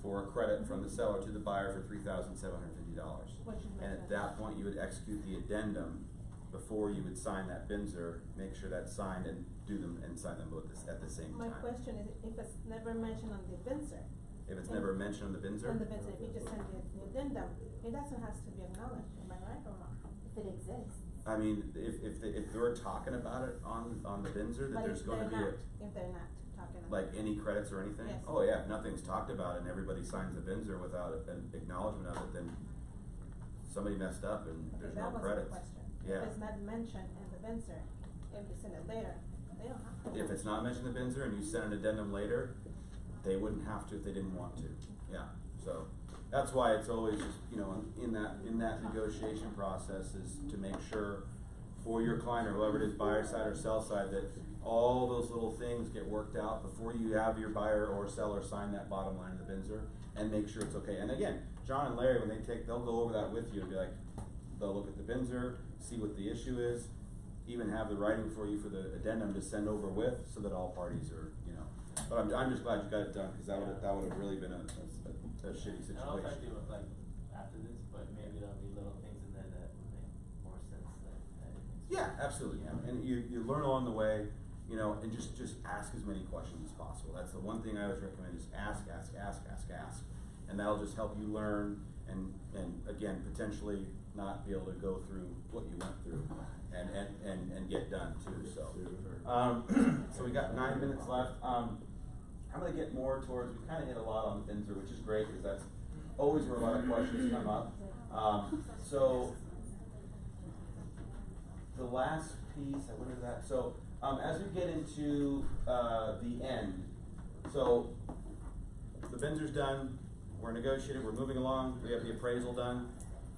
for a credit from the seller to the buyer for $3,750. Which is And at mentioned. that point, you would execute the addendum before you would sign that BINSER, make sure that's signed and do them and sign them both at the same time. My question is, if it's never mentioned on the VINSER, If it's never mentioned on the BINSER? on the VINSER, if you just send the addendum, it doesn't have to be acknowledged. Am I right or wrong? If it exists. I mean, if they're talking about it on the BINSER, that But there's if gonna they're be not, if they're not talking about like any credits or anything? Yes. Oh yeah, if nothing's talked about and everybody signs the BINSER without an acknowledgement of it, then somebody messed up and Okay, there's that no was credits. the question. Yeah. If it's not mentioned in the VINSER, if you send it later, they don't have to. If it's not mentioned in the BINSER and you send an addendum later, they wouldn't have to if they didn't want to. Yeah, so that's why it's always just, in that negotiation process is to make sure for your client or whoever it is, buyer side or sell side, that all those little things get worked out before you have your buyer or seller sign that bottom line of the BINSER and make sure it's okay. And again, John and Larry, when they'll go over that with you and be like, they'll look at the BINSER, see what the issue is, even have the writing for you for the addendum to send over with, so that all parties are, But I'm just glad you got it done, because that would have really been a shitty situation. I don't know if I do like after this, but maybe there'll be little things in there that would make more sense than Yeah, absolutely, and you learn along the way, and just ask as many questions as possible. That's the one thing I always recommend, is ask, and that'll just help you learn, and again, potentially not be able to go through what you went through, and get done too, so. So we got 9 minutes left. I'm gonna get more towards, we kinda hit a lot on the BINSER, which is great, because that's always where a lot of questions come up. So, the last piece, what is that? So, as we get into, the end, so, the BINSER's done, we're negotiating, we're moving along, we have the appraisal done.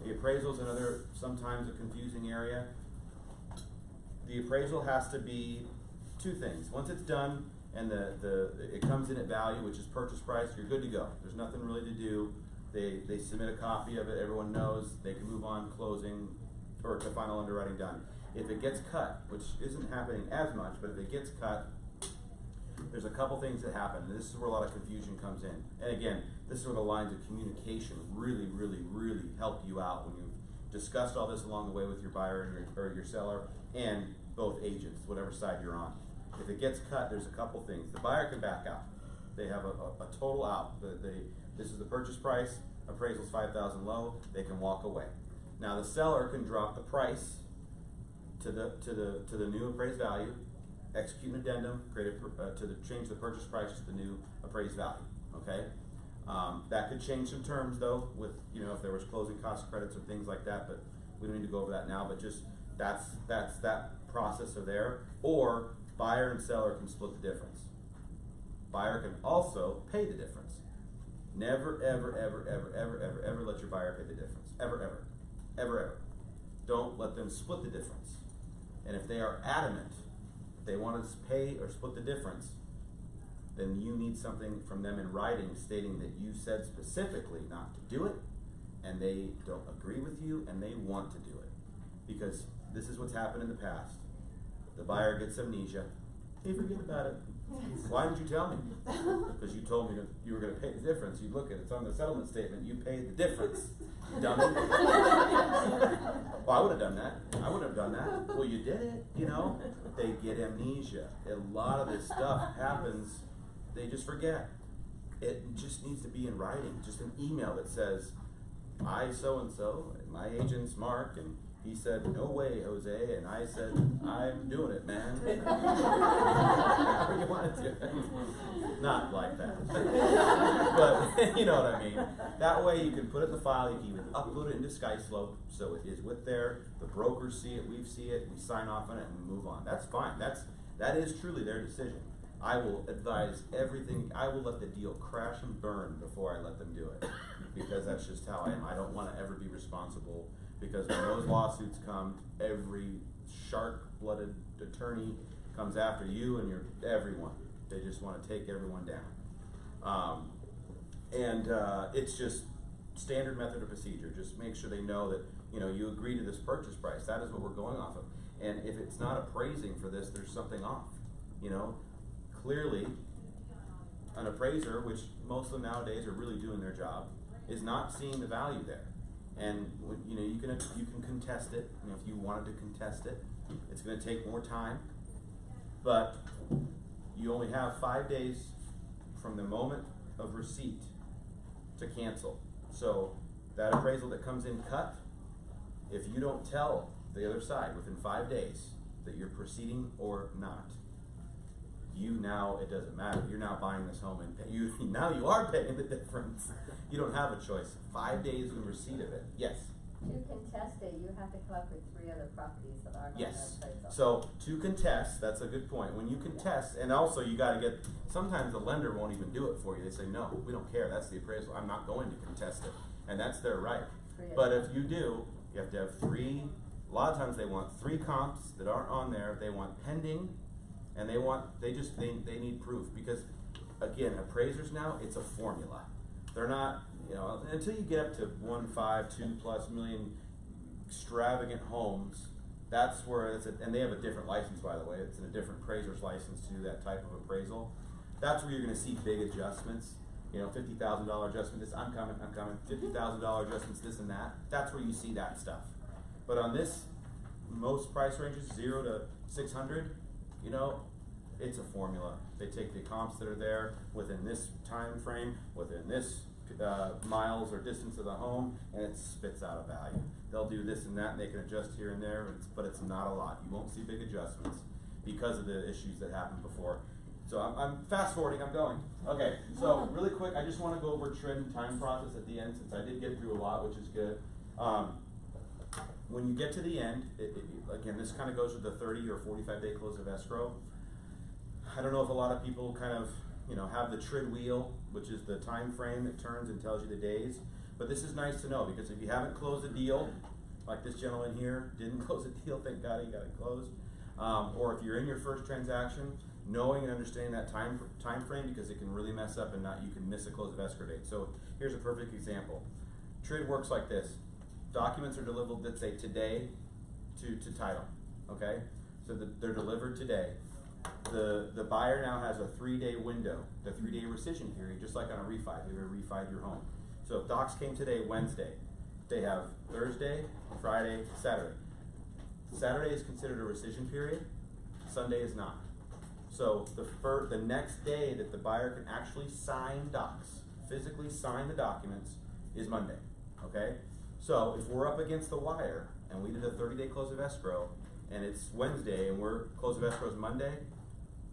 The appraisal's another, sometimes a confusing area. The appraisal has to be two things. Once it's done and it comes in at value, which is purchase price, you're good to go. There's nothing really to do. They submit a copy of it, everyone knows, they can move on, closing, or to final underwriting done. If it gets cut, which isn't happening as much, but if it gets cut, there's a couple things that happen, and this is where a lot of confusion comes in. And again, this is where the lines of communication really, really, really help you out when you've discussed all this along the way with your buyer and your seller and both agents, whatever side you're on. If it gets cut, there's a couple things. The buyer can back out. They have a total out. This is the purchase price, appraisal's $5,000 low, they can walk away. Now the seller can drop the price to the new appraised value, execute an addendum, change the purchase price to the new appraised value, okay? That could change some terms though, with, if there was closing cost credits or things like that, but we don't need to go over that now, but just, that's that process of there. Or buyer and seller can split the difference. Buyer can also pay the difference. Never, ever, ever, ever, ever, ever, ever let your buyer pay the difference. Ever, ever, ever, ever. Don't let them split the difference. And if they are adamant, they want to pay or split the difference, then you need something from them in writing stating that you said specifically not to do it, and they don't agree with you, and they want to do it. Because this is what's happened in the past. The buyer gets amnesia. Hey, forget about it. Why didn't you tell me? Because you told me that you were going to pay the difference. You look at it, it's on the settlement statement. You paid the difference, dummy. Well, I would have done that. I would have done that. Well, you did it, They get amnesia. A lot of this stuff happens, they just forget. It just needs to be in writing, just an email that says, I so-and-so, and my agent's Mark, and He said, no way, Jose, and I said, I'm doing it, man. However you want to do it. Not like that. But, you know what I mean. That way you can put it in the file, you can even upload it into SkySlope, so it is with there, the brokers see it, we see it, we sign off on it, and move on. That's fine, that is truly their decision. I will advise everything, I will let the deal crash and burn before I let them do it. Because that's just how I am. I don't want to ever be responsible, because when those lawsuits come, every shark-blooded attorney comes after you and everyone. They just want to take everyone down. It's just standard method of procedure. Just make sure they know that, you agree to this purchase price. That is what we're going off of. And if it's not appraising for this, there's something off. Clearly, an appraiser, which most of them nowadays are really doing their job, is not seeing the value there. And you can contest it. If you wanted to contest it, it's going to take more time. But you only have 5 days from the moment of receipt to cancel. So that appraisal that comes in cut, if you don't tell the other side within 5 days that you're proceeding or not, it doesn't matter. You're now buying this home and now you are paying the difference. You don't have a choice. 5 days from receipt of it. Yes. To contest it, you have to come up with 3 other properties that are not Yes. appraisal. So to contest, that's a good point. When you contest, and also you got to get. Sometimes the lender won't even do it for you. They say, no, we don't care. That's the appraisal. I'm not going to contest it, and that's their right. But if you do, you have to have 3. A lot of times they want 3 comps that aren't on there. They want pending. And they need proof, because again, appraisers now, it's a formula. They're not, until you get up to 1.5, 2+ million extravagant homes, that's where and they have a different license, by the way. It's in a different appraiser's license to do that type of appraisal. That's where you're going to see big adjustments. $50,000 adjustment, this, I'm coming, $50,000 adjustments, this and that. That's where you see that stuff. But on this, most price ranges, 0 to 600, it's a formula. They take the comps that are there within this time frame, within this miles or distance of the home, and it spits out a value. They'll do this and that, and they can adjust here and there, but it's not a lot. You won't see big adjustments because of the issues that happened before. So I'm fast forwarding, I'm going. Okay, so really quick, I just want to go over trend and time process at the end, since I did get through a lot, which is good. When you get to the end, again, this kind of goes with the 30 or 45-day close of escrow. I don't know if a lot of people kind of, have the TRID wheel, which is the time frame that turns and tells you the days. But this is nice to know, because if you haven't closed a deal, like this gentleman here didn't close a deal, thank God he got it closed. Or if you're in your first transaction, knowing and understanding that time frame, because it can really mess up and you can miss a close of escrow date. So here's a perfect example. TRID works like this. Documents are delivered that say today to title, okay? So they're delivered today. The buyer now has a 3-day window, the 3-day rescission period, just like on a refi. If you ever refied your home. So if docs came today, Wednesday, they have Thursday, Friday, Saturday. Saturday is considered a rescission period. Sunday is not. So the next day that the buyer can actually sign docs, physically sign the documents, is Monday, okay? So if we're up against the wire and we did a 30-day close of escrow and it's Wednesday and we're close of escrow is Monday,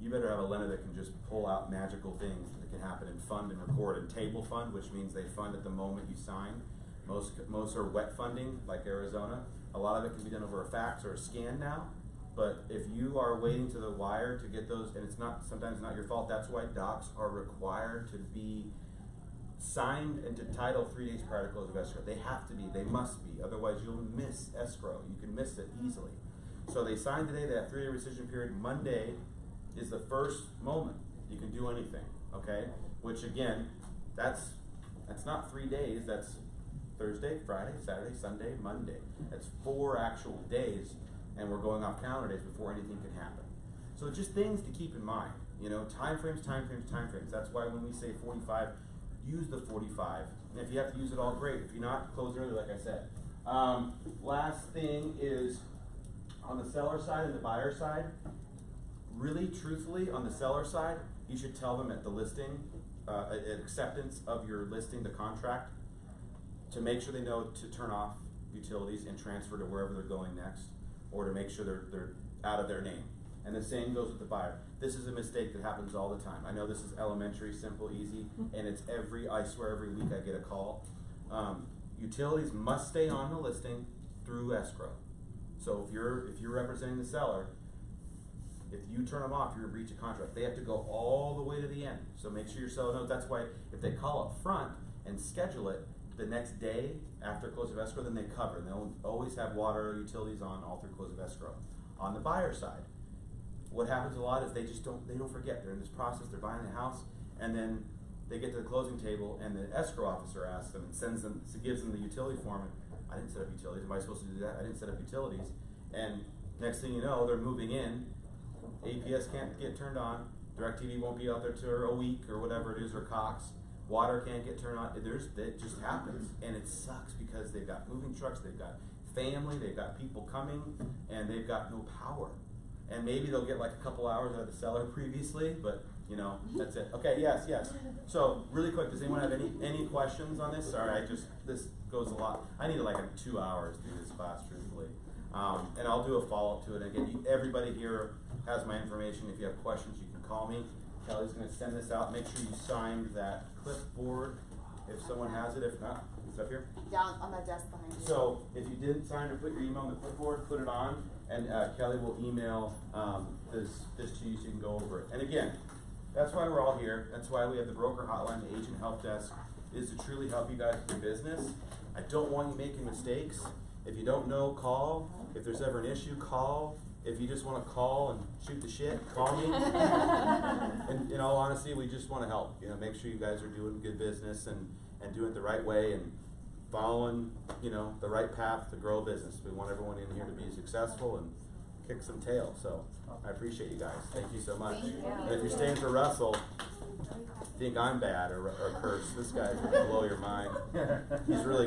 you better have a lender that can just pull out magical things that can happen and fund and record and table fund, which means they fund at the moment you sign. Most are wet funding, like Arizona. A lot of it can be done over a fax or a scan now. But if you are waiting to the wire to get those, and it's not sometimes not your fault, that's why docs are required to be signed and to title 3 days prior to close of escrow. They have to be, they must be, otherwise you'll miss escrow. You can miss it easily. So they sign today, they have 3-day rescission period. Monday is the first moment you can do anything, okay? Which again, that's not 3 days, that's Thursday, Friday, Saturday, Sunday, Monday. That's 4 actual days, and we're going off calendar days before anything can happen. So just things to keep in mind, time frames. That's why when we say 45, use the 45. And if you have to use it all, great. If you're not, close early, like I said. Last thing is, on the seller side and the buyer side, really truthfully, on the seller side, you should tell them at the listing, acceptance of your listing, the contract, to make sure they know to turn off utilities and transfer to wherever they're going next, or to make sure they're out of their name. And the same goes with the buyer. This is a mistake that happens all the time. I know this is elementary, simple, easy, and it's I swear every week I get a call. Utilities must stay on the listing through escrow. So if you're representing the seller, if you turn them off, you're in breach of contract. They have to go all the way to the end. So make sure your seller knows. That's why if they call up front and schedule it the next day after close of escrow, then they cover. And they'll always have water or utilities on all through close of escrow. On the buyer side, what happens a lot is they don't forget. They're in this process, they're buying the house, and then they get to the closing table and the escrow officer asks them and gives them the utility form. And, I didn't set up utilities. Am I supposed to do that? I didn't set up utilities. And next thing you know, they're moving in. APS can't get turned on. DirecTV won't be out there for a week or whatever it is, or Cox. Water can't get turned on. It just happens, and it sucks because they've got moving trucks, they've got family, they've got people coming, and they've got no power. And maybe they'll get like a couple hours out of the seller previously, but you know, that's it. Okay, yes. So really quick, does anyone have any questions on this? Sorry, this goes a lot. I need like 2 hours to do this class, truthfully. And I'll do a follow-up to it. Again, everybody here has my information. If you have questions, you can call me. Kelly's going to send this out. Make sure you sign that clipboard if someone has it. If not, it's up here. Down on the desk behind you. So if you didn't sign or put your email on the clipboard, put it on, and Kelly will email this to you so you can go over it. And again, that's why we're all here. That's why we have the broker hotline, the agent help desk, is to truly help you guys with your business. I don't want you making mistakes. If you don't know, call. If there's ever an issue, call. If you just want to call and shoot the shit, call me. And in all honesty, we just want to help. You know, make sure you guys are doing good business and doing it the right way and following, you know, the right path to grow a business. We want everyone in here to be successful and kick some tail. So I appreciate you guys. Thank you so much. Thank you. And if you're staying for Russell, think I'm bad or curse, this guy's gonna blow your mind. He's really